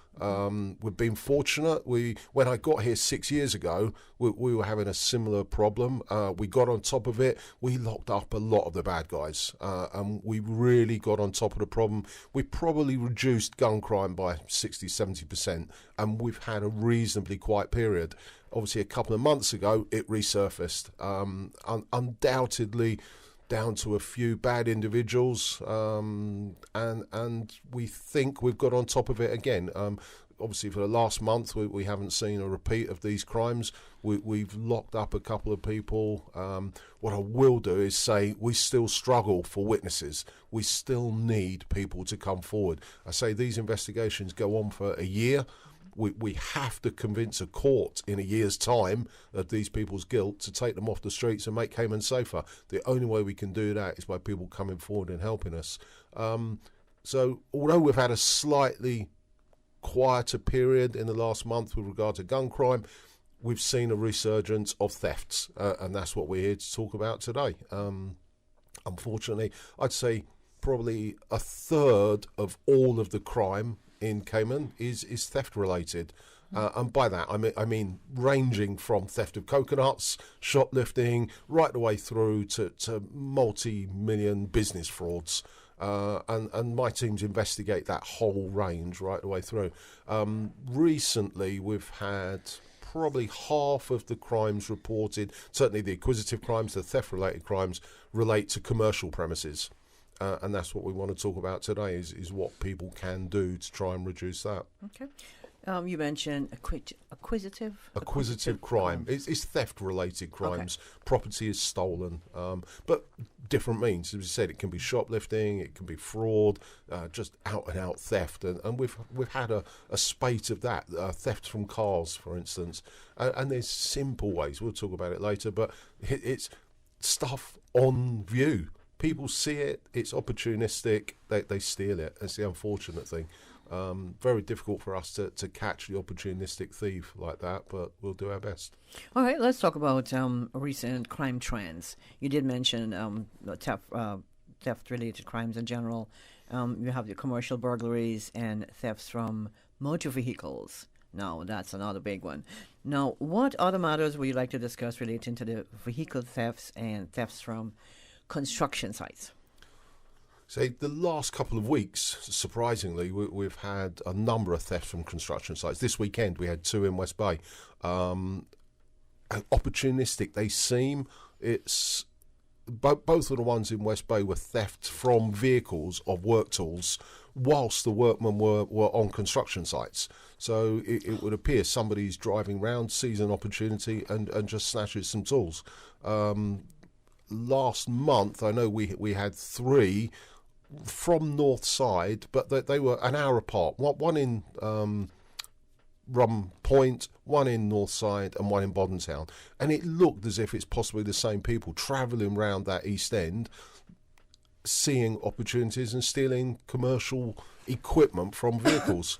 We've been fortunate. When I got here 6 years ago, we were having a similar problem. We got on top of it. We locked up a lot of the bad guys, and we really got on top of the problem. We probably reduced gun crime by 60-70%, and we've had a reasonably quiet period. Obviously, a couple of months ago, it resurfaced. Undoubtedly, down to a few bad individuals, and we think we've got on top of it again. Obviously, for the last month, we haven't seen a repeat of these crimes. We've locked up a couple of people. What I will do is say we still struggle for witnesses. We still need people to come forward. I say these investigations go on for a year. We have to convince a court in a year's time of these people's guilt to take them off the streets and make Cayman safer. The only way we can do that is by people coming forward and helping us. So although we've had a slightly quieter period in the last month with regard to gun crime, we've seen a resurgence of thefts, and that's what we're here to talk about today. Unfortunately, I'd say probably a third of all of the crime in Cayman is theft related, and by that I mean ranging from theft of coconuts, shoplifting, right the way through to multi-million business frauds, and my teams investigate that whole range right the way through. Recently we've had probably half of the crimes reported, certainly the acquisitive crimes, the theft related crimes, relate to commercial premises. And that's what we want to talk about today is what people can do to try and reduce that. Okay. You mentioned acquisitive crime. It's theft-related crimes. Okay. Property is stolen, but different means. As you said, it can be shoplifting, it can be fraud, just out-and-out theft. And we've had a spate of that, theft from cars, for instance. And there's simple ways. We'll talk about it later, but it's stuff on view. People see it, it's opportunistic, they steal it. That's the unfortunate thing. Very difficult for us to catch the opportunistic thief like that, but we'll do our best. All right, let's talk about recent crime trends. You did mention theft-related crimes in general. You have the commercial burglaries and thefts from motor vehicles. Now, that's another big one. Now, what other matters would you like to discuss relating to the vehicle thefts and thefts from construction sites? So the last couple of weeks, surprisingly, we've had a number of thefts from construction sites. This weekend we had 2 in West Bay. Opportunistic they seem. It's both of the ones in West Bay were theft from vehicles of work tools whilst the workmen were on construction sites. So it would appear somebody's driving round, sees an opportunity and just snatches some tools. Last month, I know we had 3 from North Side, but they were an hour apart. One in Rum Point, one in North Side, and one in Boddentown. And it looked as if it's possibly the same people travelling around that East End, seeing opportunities and stealing commercial equipment from vehicles.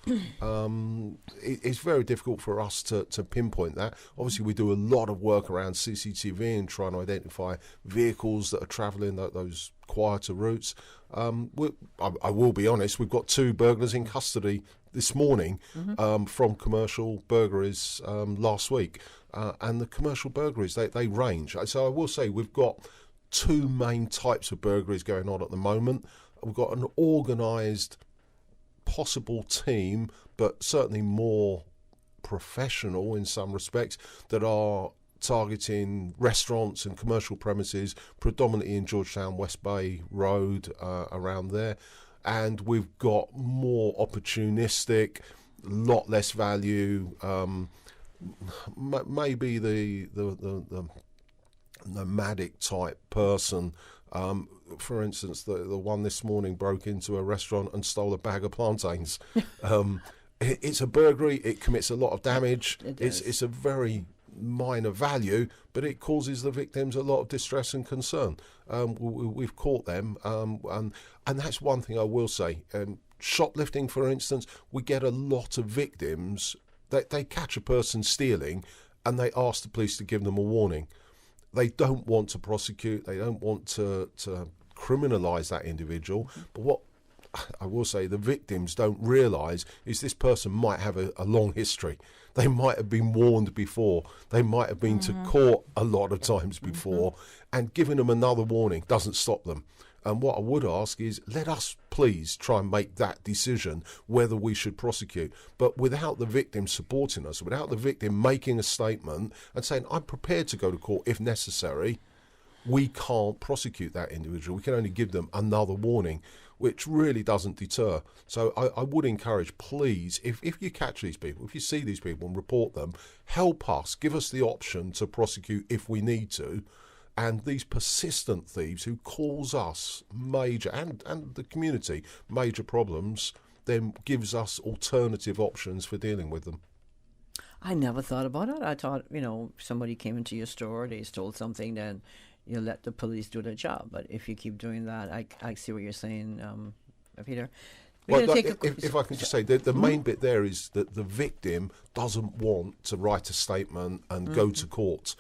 It's very difficult for us to pinpoint that. Obviously, we do a lot of work around CCTV and trying to identify vehicles that are travelling those quieter routes. I will be honest, we've got 2 burglars in custody this morning from commercial burglaries last week. And the commercial burglaries, they range. So I will say we've got 2 main types of burglaries going on at the moment. We've got an organised possible team, but certainly more professional in some respects, that are targeting restaurants and commercial premises, predominantly in Georgetown, West Bay Road, around there. And we've got more opportunistic, lot less value, maybe the nomadic type person. For instance, the one this morning broke into a restaurant and stole a bag of plantains. It's a burglary. It commits a lot of damage. It's a very minor value, but it causes the victims a lot of distress and concern. We've caught them, and that's one thing I will say. Shoplifting, for instance, we get a lot of victims that they catch a person stealing and they ask the police to give them a warning. They don't want to prosecute. They don't want to criminalise that individual. But what I will say the victims don't realise is this person might have a long history. They might have been warned before. They might have been to court a lot of times before, and giving them another warning doesn't stop them. And what I would ask is, let us please try and make that decision whether we should prosecute. But without the victim supporting us, without the victim making a statement and saying, I'm prepared to go to court if necessary, we can't prosecute that individual. We can only give them another warning, which really doesn't deter. So I would encourage, please, if you catch these people, if you see these people and report them, help us, give us the option to prosecute if we need to. And these persistent thieves who cause us major, and the community, major problems, then gives us alternative options for dealing with them. I never thought about it. I thought, somebody came into your store, they stole something, then you let the police do their job. But if you keep doing that, I see what you're saying, Peter. Well, if I can just say, the main bit there is that the victim doesn't want to write a statement and go to court.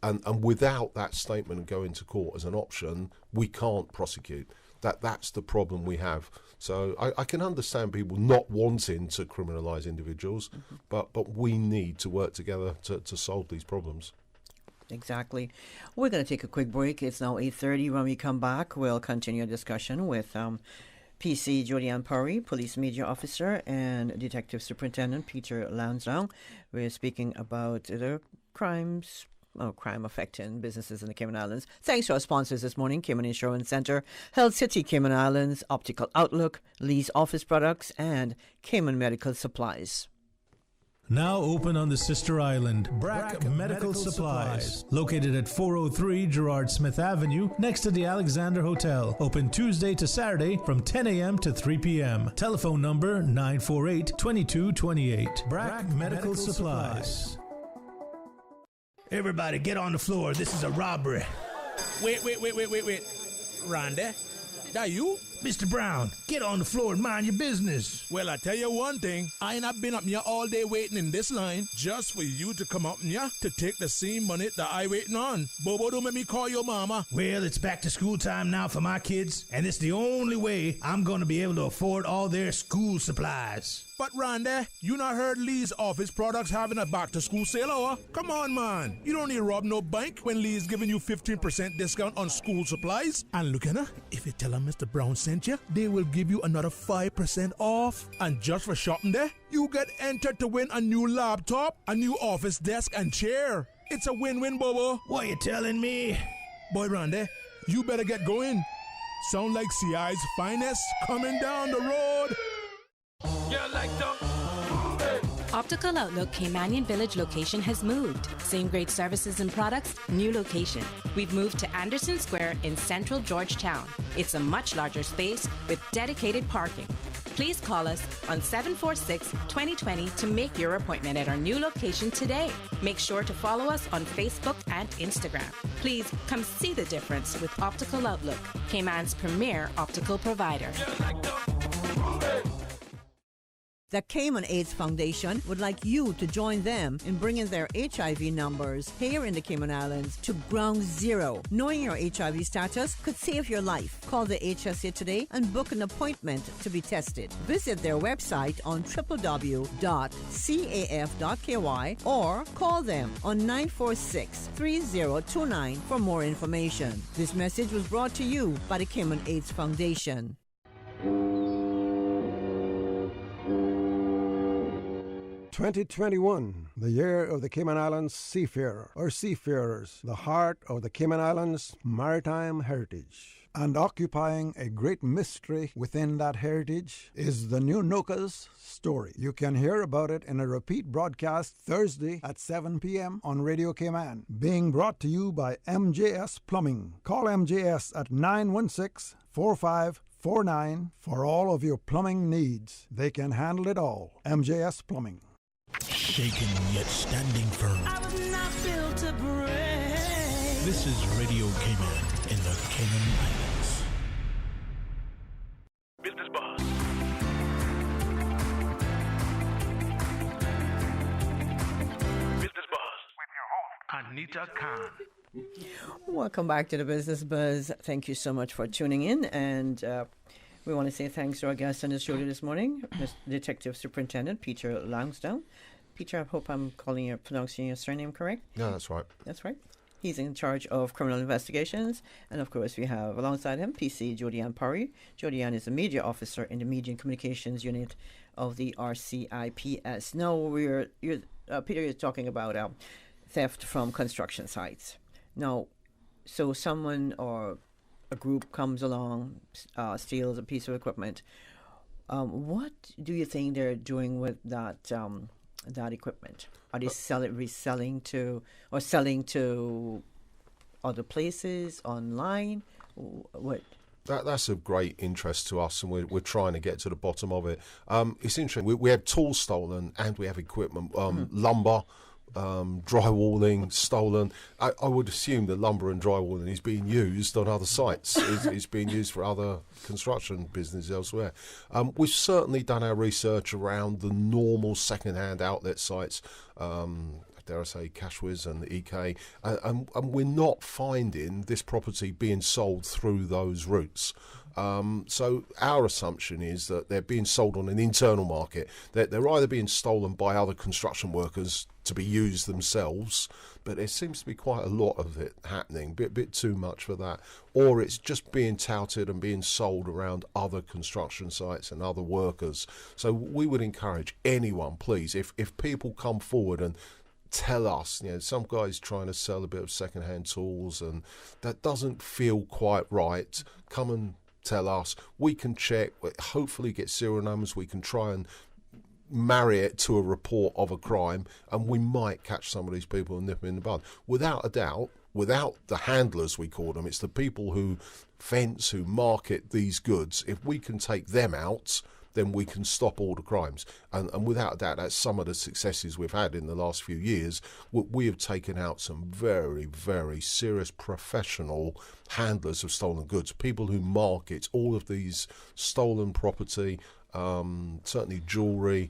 And without that statement and going to court as an option, we can't prosecute. That's the problem we have. So I can understand people not wanting to criminalise individuals, but we need to work together to solve these problems. Exactly. We're going to take a quick break. It's now 8:30. When we come back, we'll continue a discussion with PC Jodianne Puri, Police Media Officer, and Detective Superintendent Peter Lansdowne. We're speaking about the crime affecting businesses in the Cayman Islands. Thanks to our sponsors this morning: Cayman Insurance Center, Health City Cayman Islands, Optical Outlook, Lee's Office Products, and Cayman Medical Supplies. Now open on the sister island, Brack Medical Supplies. Located at 403 Gerard Smith Avenue, next to the Alexander Hotel. Open Tuesday to Saturday from 10 a.m. to 3 p.m. Telephone number 948-2228. Brack Medical Supplies. Everybody get on the floor. This is a robbery. Wait. Randy, that you? Mr. Brown, get on the floor and mind your business. Well, I tell you one thing. I ain't been up here all day waiting in this line just for you to come up here to take the same money that I waiting on. Bobo, don't make me call your mama. Well, it's back to school time now for my kids, and it's the only way I'm going to be able to afford all their school supplies. But Randy, you not heard Lee's Office Products having a back-to-school sale, or? Come on, man. You don't need to rob no bank when Lee's giving you 15% discount on school supplies. And look at her, if you tell them Mr. Brown sent you, they will give you another 5% off. And just for shopping there, you get entered to win a new laptop, a new office desk, and chair. It's a win-win, Bobo. What you telling me? Boy, Randy, you better get going. Sound like CI's finest coming down the road. Optical Optical Outlook Caymanian Village location has moved. Same great services and products, new location. We've moved to Anderson Square in central Georgetown. It's a much larger space with dedicated parking. Please call us on 746-2020 to make your appointment at our new location today. Make sure to follow us on Facebook and Instagram. Please come see the difference with Optical Outlook, Cayman's premier optical provider. The Cayman AIDS Foundation would like you to join them in bringing their HIV numbers here in the Cayman Islands to ground zero. Knowing your HIV status could save your life. Call the HSA today and book an appointment to be tested. Visit their website on www.caf.ky or call them on 946-3029 for more information. This message was brought to you by the Cayman AIDS Foundation. 2021, the year of the Cayman Islands seafarer or seafarers, the heart of the Cayman Islands maritime heritage. And occupying a great mystery within that heritage is the new Noka's story. You can hear about it in a repeat broadcast Thursday at 7 p.m. on Radio Cayman, being brought to you by MJS Plumbing. Call MJS at 916-4549 for all of your plumbing needs. They can handle it all. MJS Plumbing. Shaken yet standing firm. I was not built to break. This is Radio Cayman in the Cayman Islands. Business Buzz. Business Buzz with your host, Anita Khan. Welcome back to the Business Buzz. Thank you so much for tuning in, and we want to say thanks to our guest on the studio this morning, Detective Superintendent Peter Langsdowne. Peter, I hope I'm pronouncing your surname correct. Yeah, that's right. That's right. He's in charge of criminal investigations. And, of course, we have alongside him PC Jodianne Parry. Jodianne is a media officer in the Media and Communications Unit of the RCIPS. Now, Peter is talking about theft from construction sites. Now, so someone or a group comes along, steals a piece of equipment. What do you think they're doing with that equipment? Are they reselling to or selling to other places online? What? That's of great interest to us, and we're trying to get to the bottom of it. It's interesting. We have tools stolen and we have equipment, lumber. Drywalling stolen. I would assume that lumber and drywalling is being used on other sites. It's being used for other construction business elsewhere. We've certainly done our research around the normal second-hand outlet sites. Dare I say, Cashwiz and EK, and we're not finding this property being sold through those routes. So our assumption is that they're being sold on an internal market. They're either being stolen by other construction workers to be used themselves, but there seems to be quite a lot of it happening, bit too much for that, or it's just being touted and being sold around other construction sites and other workers. So we would encourage anyone, please, if people come forward and tell us, some guy's trying to sell a bit of second-hand tools and that doesn't feel quite right, come and tell us. We can check, hopefully get serial numbers, we can try and marry it to a report of a crime, and we might catch some of these people and nip them in the bud. Without a doubt, without the handlers, we call them, it's the people who fence, who market these goods. If we can take them out, then we can stop all the crimes. And without a doubt, that's some of the successes we've had in the last few years. We have taken out some very, very serious professional handlers of stolen goods, people who market all of these stolen property, certainly jewellery,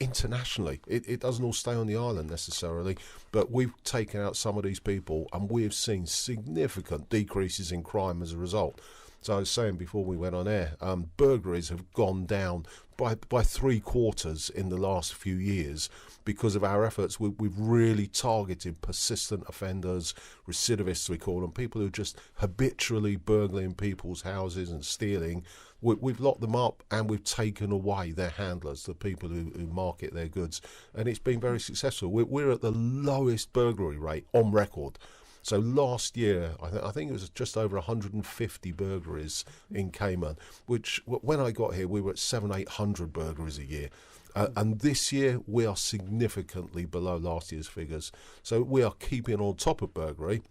internationally. It doesn't all stay on the island necessarily, but we've taken out some of these people and we have seen significant decreases in crime as a result. So I was saying before we went on air, burglaries have gone down by 3/4 in the last few years because of our efforts. We've really targeted persistent offenders, recidivists we call them, people who are just habitually burgling people's houses and stealing. We've locked them up and we've taken away their handlers, the people who market their goods, and it's been very successful. We're at the lowest burglary rate on record. So last year, I think it was just over 150 burglaries in Cayman, which when I got here, we were at 700-800 burglaries a year. And this year, we are significantly below last year's figures. So we are keeping on top of burglary.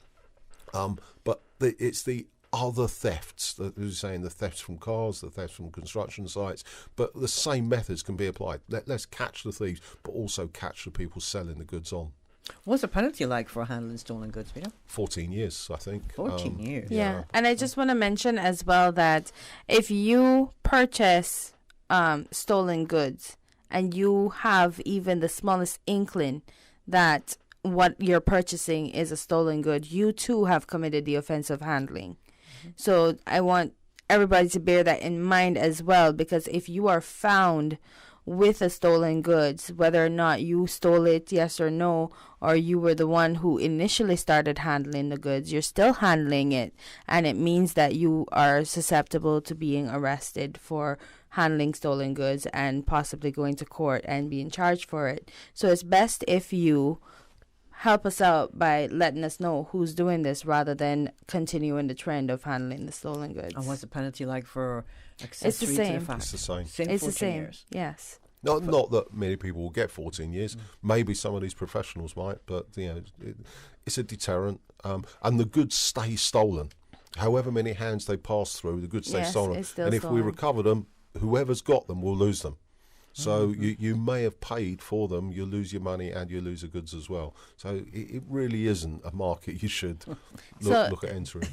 But it's the other thefts, who's saying the thefts from cars, the thefts from construction sites, but the same methods can be applied. Let's catch the thieves, but also catch the people selling the goods on. What's the penalty like for handling stolen goods, Peter? 14 years, I think. 14 years. Yeah, and I just want to mention as well that if you purchase stolen goods and you have even the smallest inkling that what you're purchasing is a stolen good, you too have committed the offense of handling. So I want everybody to bear that in mind as well, because if you are found with a stolen goods, whether or not you stole it, yes or no, or you were the one who initially started handling the goods, you're still handling it, and it means that you are susceptible to being arrested for handling stolen goods and possibly going to court and being charged for it. So it's best if you help us out by letting us know who's doing this rather than continuing the trend of handling the stolen goods. And what's the penalty like for accessory to the fact? It's the same. It's the same. Years. Yes. Not that many people will get 14 years. Maybe some of these professionals might, but it's a deterrent. And the goods stay stolen. However many hands they pass through, the goods stay stolen. And if we recover them, whoever's got them will lose them. So you may have paid for them, you lose your money and you lose the goods as well. So it really isn't a market you should look at entering.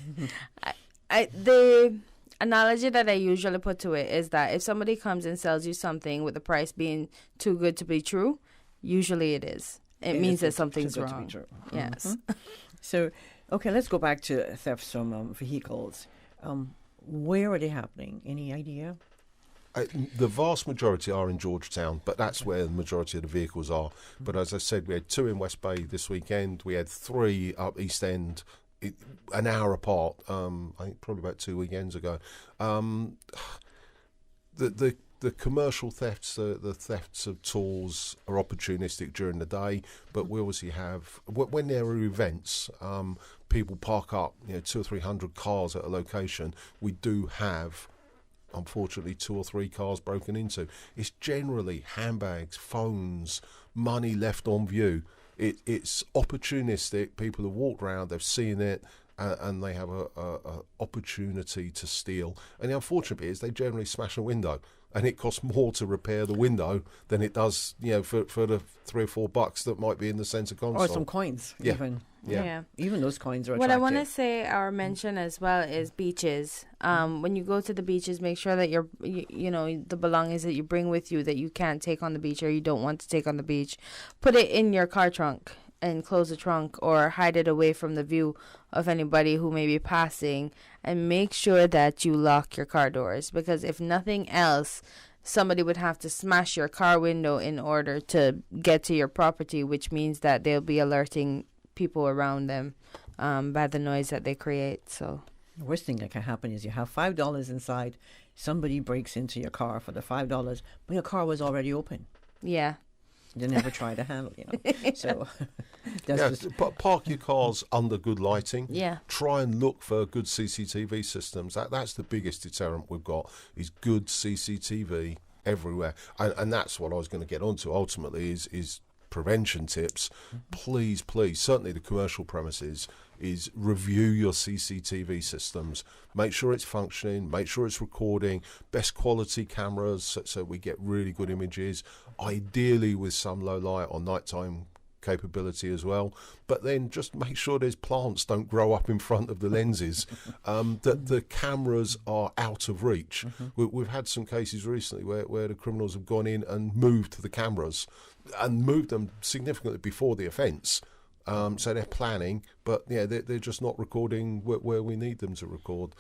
The analogy that I usually put to it is that if somebody comes and sells you something with the price being too good to be true, usually it is. It means that something's wrong. Yes. So, okay, let's go back to thefts from vehicles. Where are they happening? Any idea? The vast majority are in Georgetown, but that's where the majority of the vehicles are. But as I said, we had 2 in West Bay this weekend. We had 3 up East End, an hour apart. I think probably about 2 weekends ago. The commercial thefts, the thefts of tools are opportunistic during the day, but we obviously have, when there are events, people park up 200 or 300 cars at a location. We do have, unfortunately, 2 or 3 cars broken into. It's generally handbags, phones, money left on view. It's opportunistic. People have walked around, they've seen it, and they have a opportunity to steal. And the unfortunate bit is they generally smash a window, and it costs more to repair the window than it does, for the $3 or $4 that might be in the centre console. Or some coins, even. Yeah. Even those coins are attractive. What I want to say or mention as well is beaches. When you go to the beaches, make sure that the belongings that you bring with you that you can't take on the beach or you don't want to take on the beach, put it in your car trunk and close the trunk or hide it away from the view of anybody who may be passing, and make sure that you lock your car doors, because if nothing else, somebody would have to smash your car window in order to get to your property, which means that they'll be alerting people around them by the noise that they create. So the worst thing that can happen is you have $5 inside, somebody breaks into your car for the $5, but your car was already open. Yeah. You never try to handle, So park your cars under good lighting. Yeah. Try and look for good CCTV systems. That's the biggest deterrent we've got, is good CCTV everywhere. And that's what I was going to get onto ultimately is prevention tips. Please, certainly the commercial premises, is review your CCTV systems. Make sure it's functioning, make sure it's recording, best quality cameras so we get really good images, ideally with some low light or nighttime capability as well. But then just make sure there's plants don't grow up in front of the lenses, that the cameras are out of reach. We've had some cases recently where the criminals have gone in and moved the cameras and moved them significantly before the offence. So they're planning, but they're just not recording where we need them to record.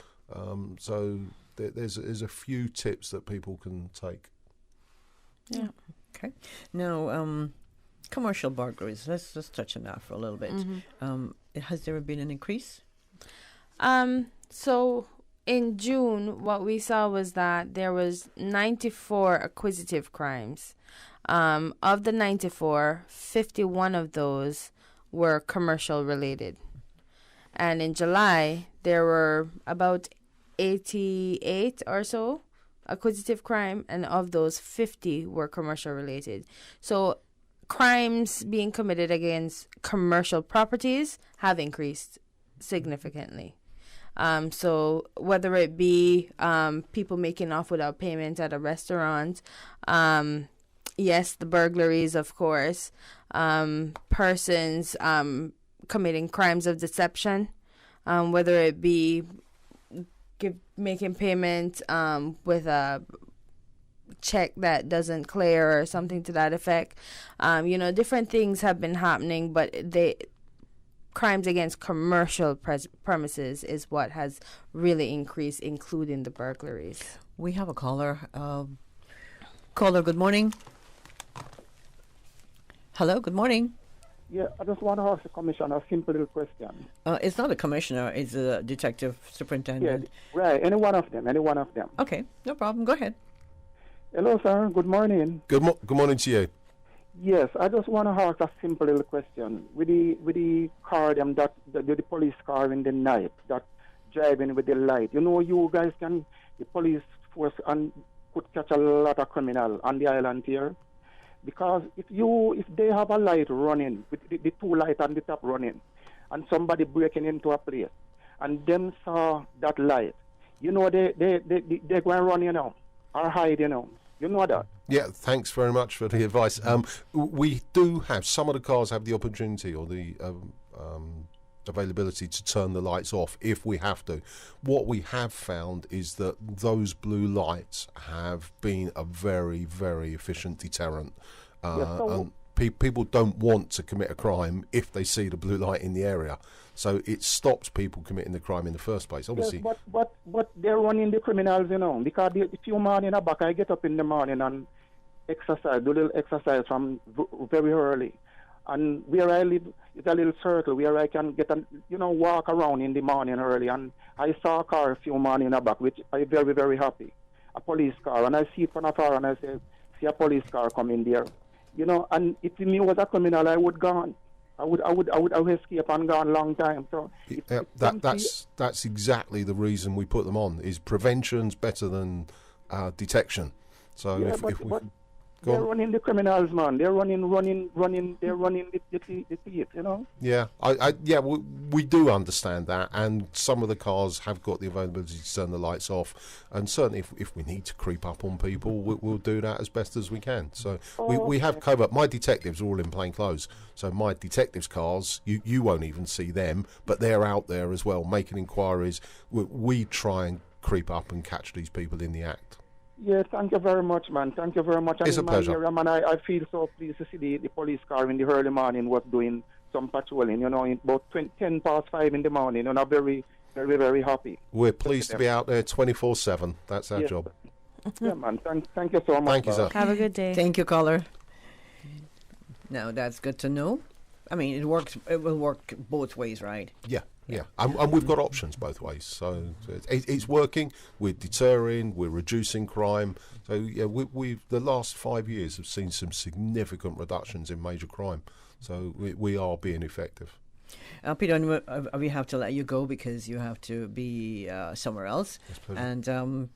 So there's a few tips that people can take. Yeah. Okay. Now, commercial burglaries. Let's just touch on that for a little bit. Has there been an increase? So in June, what we saw was that there was 94 acquisitive crimes. Of the 94, 51 of those were commercial related. And in July, there were about 88 or so acquisitive crime, and of those, 50 were commercial related. So crimes being committed against commercial properties have increased significantly. So whether it be people making off without payment at a restaurant, yes, the burglaries, of course, persons committing crimes of deception, whether it be making payment with a check that doesn't clear or something to that effect. Different things have been happening, but crimes against commercial premises is what has really increased, including the burglaries. We have a caller. Caller, good morning. Hello, good morning. Yeah, I just want to ask the commissioner a simple little question. It's not a commissioner, it's a detective superintendent. Yeah, right, any one of them. Okay, no problem, go ahead. Hello, sir, good morning. Good morning to you. Yes, I just want to ask a simple little question. With the car, the police car in the night, that driving with the light, you guys the police force could catch a lot of criminal on the island here. Because if they have a light running, with the two lights on the top running, and somebody breaking into a place, and them saw that light, they're going to run, or hide, You know that? Yeah, thanks very much for the advice. We do have, some of the cars have the opportunity or the availability to turn the lights off if we have to. What we have found is that those blue lights have been a very, very efficient deterrent. And people don't want to commit a crime if they see the blue light in the area. So it stops people committing the crime in the first place, obviously. Yes, but they're running the criminals, because a few morning back, I get up in the morning and exercise, do a little exercise from very early. And where I live, it's a little circle where I can get walk around in the morning early. And I saw a car a few morning back, which I'm very, very happy. A police car. And I see it from afar and I see a police car coming there. And if me was a criminal, I would gone. I would escape and gone a long time. So that's exactly the reason we put them on. Is prevention's better than detection. So yeah, they're running the criminals, man. They're running the thief, Yeah, we do understand that, and some of the cars have got the availability to turn the lights off, and certainly if we need to creep up on people, we'll do that as best as we can. So we have covert. My detectives are all in plain clothes, so my detectives' cars, you won't even see them, but they're out there as well, making inquiries. We try and creep up and catch these people in the act. Yes, thank you very much, man. Thank you very much. It's a pleasure. Area, man, I feel so pleased to see the police car in the early morning was doing some patrolling, in about 10 past 5 in the morning, and I'm very, very, very happy. We're pleased to be out there 24/7. That's our job. Yeah, man. Thank you so much. Thank you, sir. Have a good day. Thank you, caller. Now, that's good to know. I mean, it will work both ways, right? Yeah. And we've got options both ways. So it's working. We're deterring. We're reducing crime. So yeah, we've the last 5 years have seen some significant reductions in major crime. So we are being effective. Peter, we have to let you go because you have to be somewhere else. And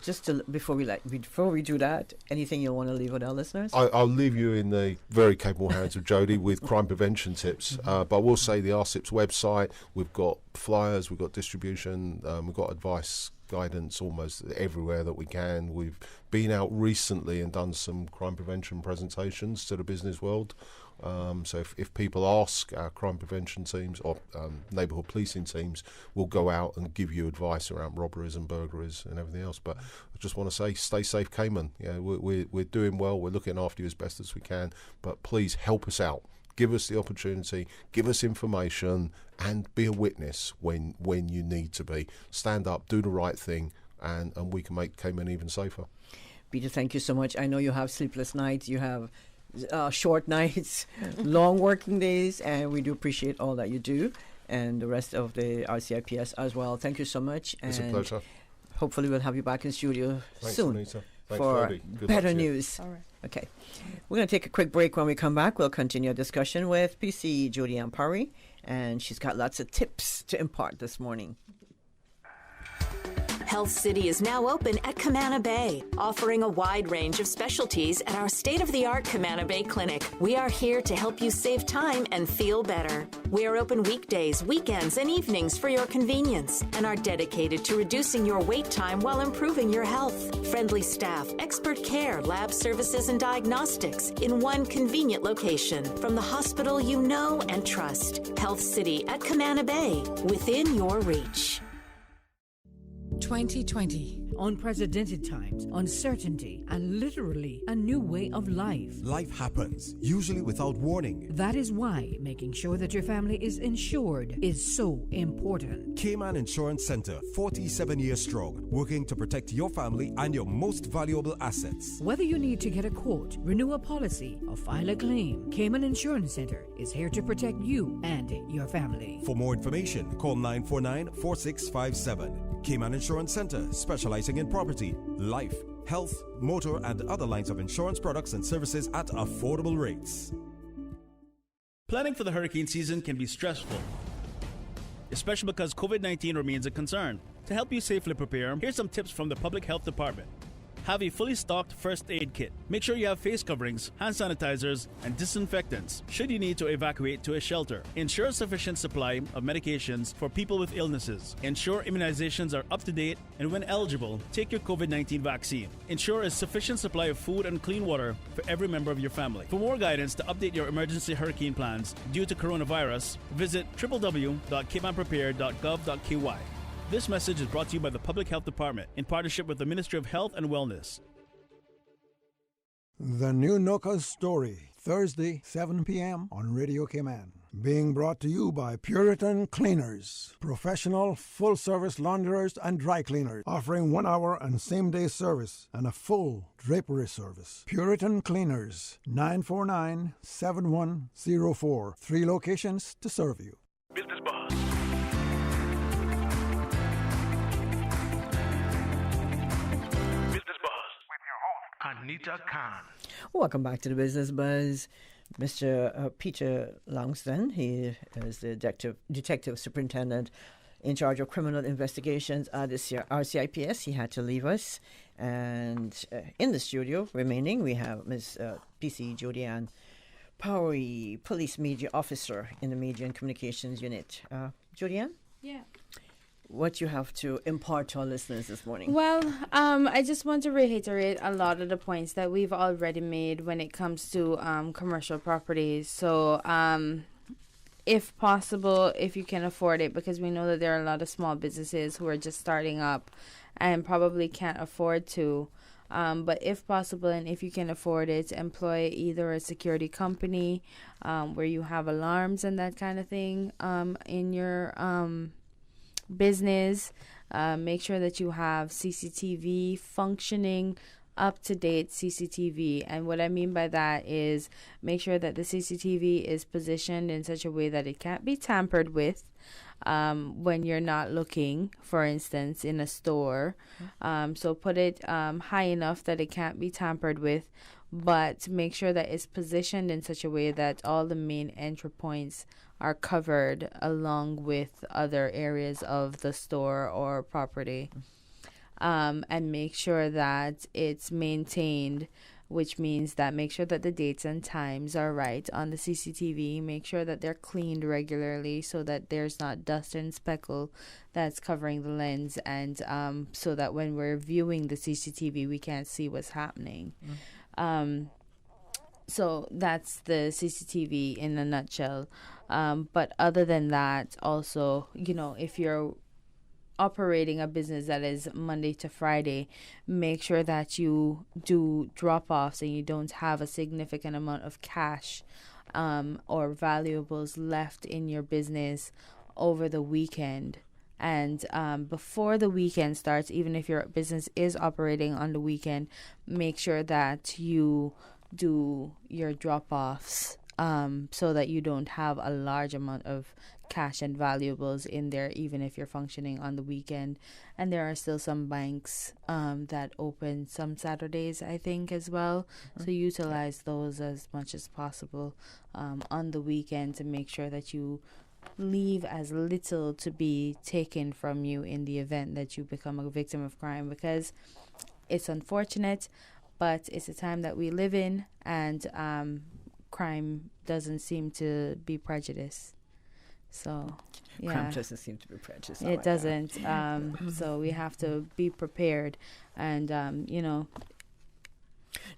just before we do that, anything you want to leave with our listeners? I'll leave you in the very capable hands of Jody with crime prevention tips. But I will say the RCIP's website, we've got flyers, we've got distribution, we've got advice, guidance almost everywhere that we can. We've been out recently and done some crime prevention presentations to the business world. So if people ask, our crime prevention teams or neighbourhood policing teams will go out and give you advice around robberies and burglaries and everything else. But I just want to say, stay safe, Cayman. Yeah, we're doing well. We're looking after you as best as we can. But please help us out. Give us the opportunity. Give us information and be a witness when you need to be. Stand up, do the right thing, and we can make Cayman even safer. Peter, thank you so much. I know you have sleepless nights. You have short nights, long working days, and we do appreciate all that you do, and the rest of the RCIPS as well. Thank you so much. It's a pleasure. Hopefully we'll have you back in studio soon. Anita. Thanks, for Good better news. All right. Okay. We're going to take a quick break. When we come back, we'll continue our discussion with PC Jody Ampari, and she's got lots of tips to impart this morning. Health City is now open at Camana Bay, offering a wide range of specialties at our state-of-the-art Camana Bay Clinic. We are here to help you save time and feel better. We are open weekdays, weekends, and evenings for your convenience and are dedicated to reducing your wait time while improving your health. Friendly staff, expert care, lab services, and diagnostics in one convenient location from the hospital you know and trust. Health City at Camana Bay, within your reach. 2020. Unprecedented times, uncertainty, and literally a new way of life. Life happens, usually without warning. That is why making sure that your family is insured is so important. Cayman Insurance Center, 47 years strong, working to protect your family and your most valuable assets. Whether you need to get a quote, renew a policy, or file a claim, Cayman Insurance Center is here to protect you and your family. For more information, call 949-4657. Cayman Insurance Center, specializing in property, life, health, motor, and other lines of insurance products and services at affordable rates. Planning for the hurricane season can be stressful, especially because COVID-19 remains a concern. To help you safely prepare, here's some tips from the Public Health Department. Have a fully stocked first aid kit. Make sure you have face coverings, hand sanitizers, and disinfectants should you need to evacuate to a shelter. Ensure a sufficient supply of medications for people with illnesses. Ensure immunizations are up to date, and when eligible, take your COVID-19 vaccine. Ensure a sufficient supply of food and clean water for every member of your family. For more guidance to update your emergency hurricane plans due to coronavirus, visit www.caymanprepared.gov.ky. This message is brought to you by the Public Health Department in partnership with the Ministry of Health and Wellness. The New Noka's Story, Thursday, 7 p.m. on Radio Cayman. Being brought to you by Puritan Cleaners, professional full-service launderers and dry cleaners, offering 1 hour and same-day service and a full drapery service. Puritan Cleaners, 949-7104. 3 locations to serve you. Business Buzz. Anita Khan. Welcome back to the Business Buzz. Mr. Peter Longston, he is the detective superintendent in charge of criminal investigations at the RCIPS. He had to leave us. And in the studio remaining, we have Ms. PC Jodianne Powery, Police Media Officer in the Media and Communications Unit. Jodianne? Yeah. What you have to impart to our listeners this morning? Well, I just want to reiterate a lot of the points that we've already made when it comes to commercial properties. So, if possible, if you can afford it, because we know that there are a lot of small businesses who are just starting up and probably can't afford to. But if possible, and if you can afford it, employ either a security company where you have alarms and that kind of thing in your business. Make sure that you have CCTV, functioning, up-to-date CCTV. And what I mean by that is make sure that the CCTV is positioned in such a way that it can't be tampered with when you're not looking, for instance, in a store. So put it high enough that it can't be tampered with, but make sure that it's positioned in such a way that all the main entry points are covered along with other areas of the store or property. And make sure that it's maintained, which means that make sure that the dates and times are right on the CCTV. Make sure that they're cleaned regularly so that there's not dust and speckle that's covering the lens, and so that when we're viewing the CCTV, we can't see what's happening. So that's the CCTV in a nutshell. But other than that, also, if you're operating a business that is Monday to Friday, make sure that you do drop-offs and you don't have a significant amount of cash or valuables left in your business over the weekend. And before the weekend starts, even if your business is operating on the weekend, make sure that you do your drop-offs so that you don't have a large amount of cash and valuables in there, even if you're functioning on the weekend. And there are still some banks that open some Saturdays, I think, as well. So utilize those as much as possible on the weekend to make sure that you leave as little to be taken from you in the event that you become a victim of crime, because it's unfortunate, but it's a time that we live in, and crime doesn't seem to be prejudiced. So, yeah. Crime doesn't seem to be prejudiced. It doesn't. So we have to be prepared, and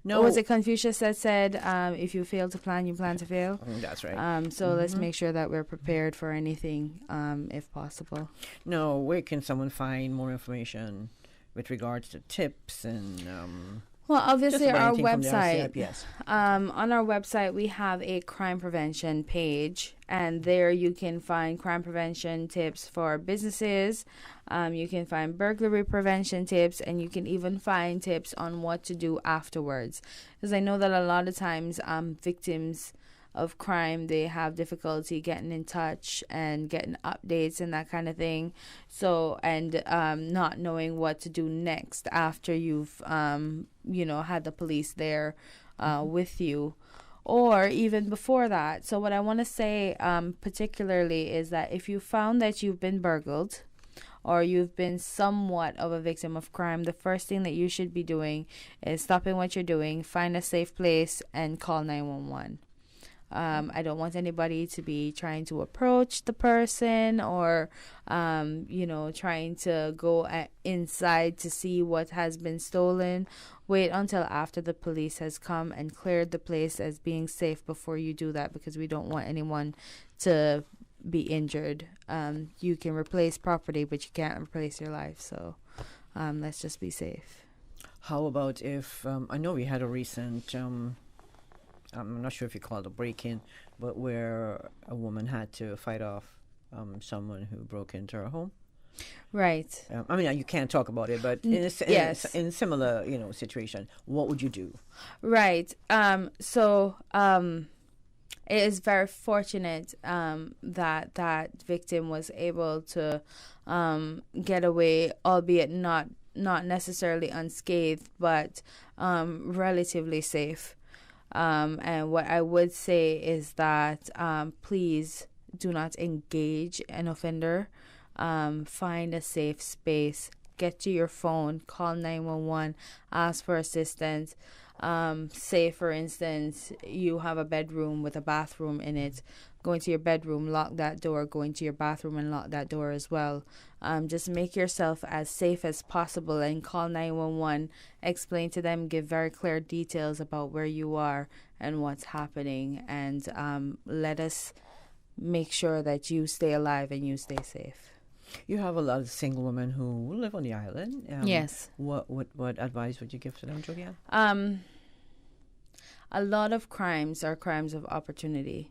No. What was it Confucius that said, if you fail to plan, you plan to fail? That's right. So let's make sure that we're prepared for anything, if possible. No, where can someone find more information with regards to tips and... Well, obviously, our website. Yes. On our website, we have a crime prevention page, and there you can find crime prevention tips for businesses. You can find burglary prevention tips, and you can even find tips on what to do afterwards. Because I know that a lot of times, victims of crime, they have difficulty getting in touch and getting updates and that kind of thing. So, and not knowing what to do next after you've, had the police there with you, or even before that. So what I want to say particularly is that if you found that you've been burgled, or you've been somewhat of a victim of crime, the first thing that you should be doing is stopping what you're doing, find a safe place, and call 911. I don't want anybody to be trying to approach the person, or, trying to go inside to see what has been stolen. Wait until after the police has come and cleared the place as being safe before you do that, because we don't want anyone to be injured. You can replace property, but you can't replace your life. So let's just be safe. How about if, I know we had a recent... I'm not sure if you call it a break-in, but where a woman had to fight off someone who broke into her home. Right. You can't talk about it, but in a similar, situation, what would you do? Right. It is very fortunate that victim was able to get away, albeit not necessarily unscathed, but relatively safe. And what I would say is that please do not engage an offender. Find a safe space. Get to your phone. Call 911. Ask for assistance. Say, for instance, you have a bedroom with a bathroom in it. Go into your bedroom, lock that door. Go into your bathroom and lock that door as well. Just make yourself as safe as possible and call 911. Explain to them, give very clear details about where you are and what's happening. And let us make sure that you stay alive and you stay safe. You have a lot of single women who live on the island. Yes. What advice would you give to them, Julianne? A lot of crimes are crimes of opportunity.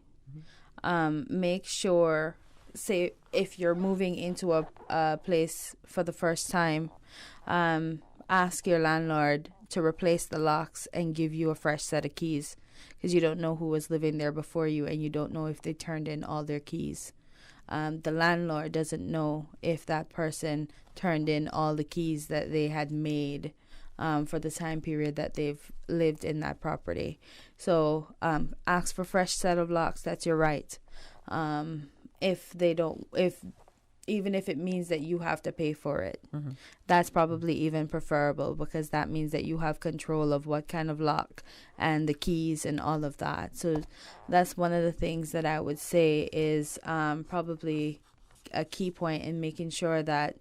Make sure, say, if you're moving into a place for the first time, ask your landlord to replace the locks and give you a fresh set of keys, because you don't know who was living there before you, and you don't know if they turned in all their keys. The landlord doesn't know if that person turned in all the keys that they had made for the time period that they've lived in that property. So ask for fresh set of locks. That's your right. Even if it means that you have to pay for it, that's probably even preferable, because that means that you have control of what kind of lock and the keys and all of that. So that's one of the things that I would say is probably a key point in making sure that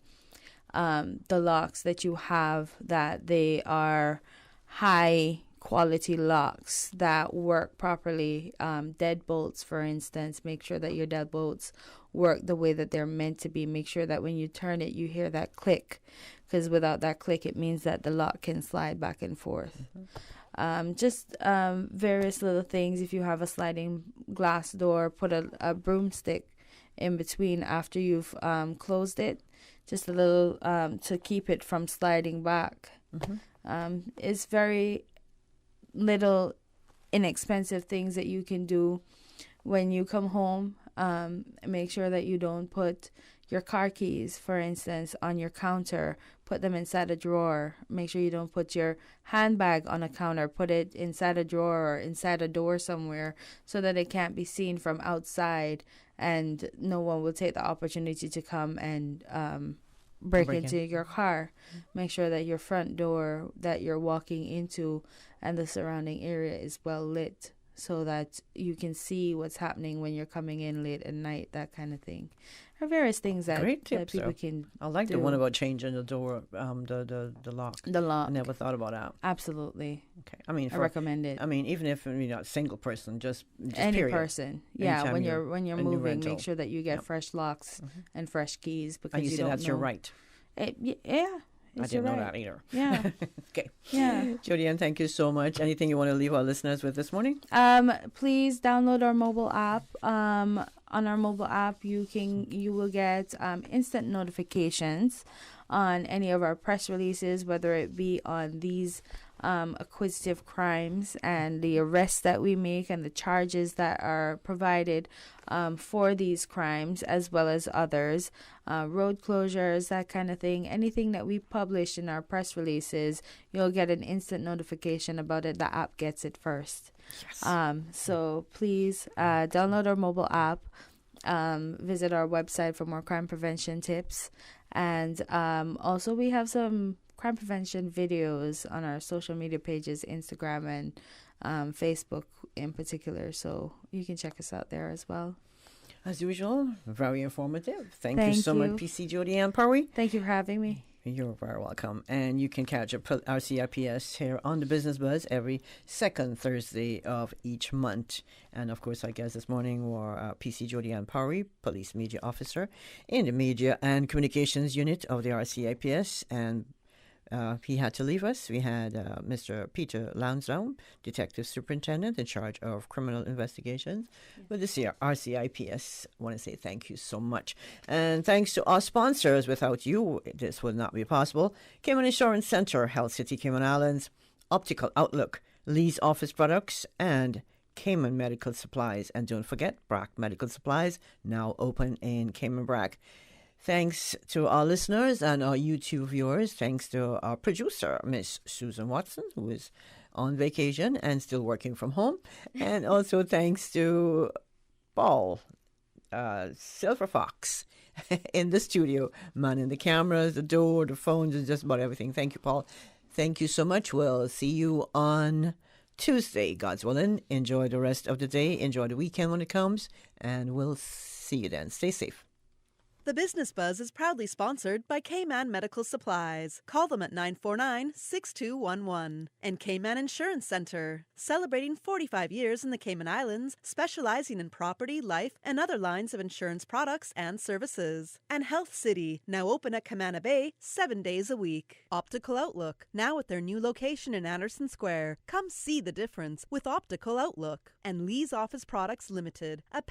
the locks that you have, that they are high quality locks that work properly. Deadbolts, for instance, make sure that your deadbolts work the way that they're meant to be. Make sure that when you turn it, you hear that click, because without that click, it means that the lock can slide back and forth. Just various little things. If you have a sliding glass door, put a broomstick in between after you've closed it, just a little to keep it from sliding back. It's very little inexpensive things that you can do when you come home. Make sure that you don't put your car keys, for instance, on your counter. Put them inside a drawer. Make sure you don't put your handbag on a counter. Put it inside a drawer or inside a door somewhere so that it can't be seen from outside, and no one will take the opportunity to come and break into your car. Make sure that your front door that you're walking into and the surrounding area is well lit, so that you can see what's happening when you're coming in late at night, that kind of thing. There are various things that, that people can I like do. the one about changing the door, the lock. The lock. I never thought about that. Absolutely. Okay. I mean, I recommend it. I mean, even if you're not a single person, just any period. person. Yeah, Anytime when you're moving, make sure that you get fresh locks and fresh keys, because you you say don't that's know. your right. Yeah. I didn't know that either. Yeah. Okay. Yeah. Julianne, thank you so much. Anything you want to leave our listeners with this morning? Please download our mobile app. On our mobile app, you will get instant notifications on any of our press releases, whether it be on these acquisitive crimes and the arrests that we make and the charges that are provided for these crimes, as well as others, road closures, that kind of thing. Anything that we publish in our press releases, you'll get an instant notification about it. The app gets it first. Yes. So please download our mobile app, visit our website for more crime prevention tips, and also we have some crime prevention videos on our social media pages, Instagram and Facebook in particular, so you can check us out there as well. As usual, very informative. Thank you so much, PC Julianne Parry. Thank you for having me. You're very welcome. And you can catch our CIPS here on the Business Buzz every second Thursday of each month. And of course, I guess this morning were PC Julianne Parry, Police Media Officer in the Media and Communications Unit of the RCIPS, and he had to leave us. We had Mr. Peter Lansdowne, Detective Superintendent in charge of criminal investigations with the RCIPS. I want to say thank you so much. And thanks to our sponsors. Without you, this would not be possible. Cayman Insurance Center, Health City, Cayman Islands, Optical Outlook, Lee's Office Products, and Cayman Medical Supplies. And don't forget, Brack Medical Supplies, now open in Cayman Brack. Thanks to our listeners and our YouTube viewers. Thanks to our producer, Miss Susan Watson, who is on vacation and still working from home. And also thanks to Paul, Silver Fox, in the studio, manning the cameras, the door, the phones, and just about everything. Thank you, Paul. Thank you so much. We'll see you on Tuesday, God's willing. Enjoy the rest of the day. Enjoy the weekend when it comes. And we'll see you then. Stay safe. The Business Buzz is proudly sponsored by Cayman Medical Supplies. Call them at 949-6211. And Cayman Insurance Center, celebrating 45 years in the Cayman Islands, specializing in property, life, and other lines of insurance products and services. And Health City, now open at Camana Bay 7 days a week. Optical Outlook, now at their new location in Anderson Square. Come see the difference with Optical Outlook. And Lee's Office Products Limited, a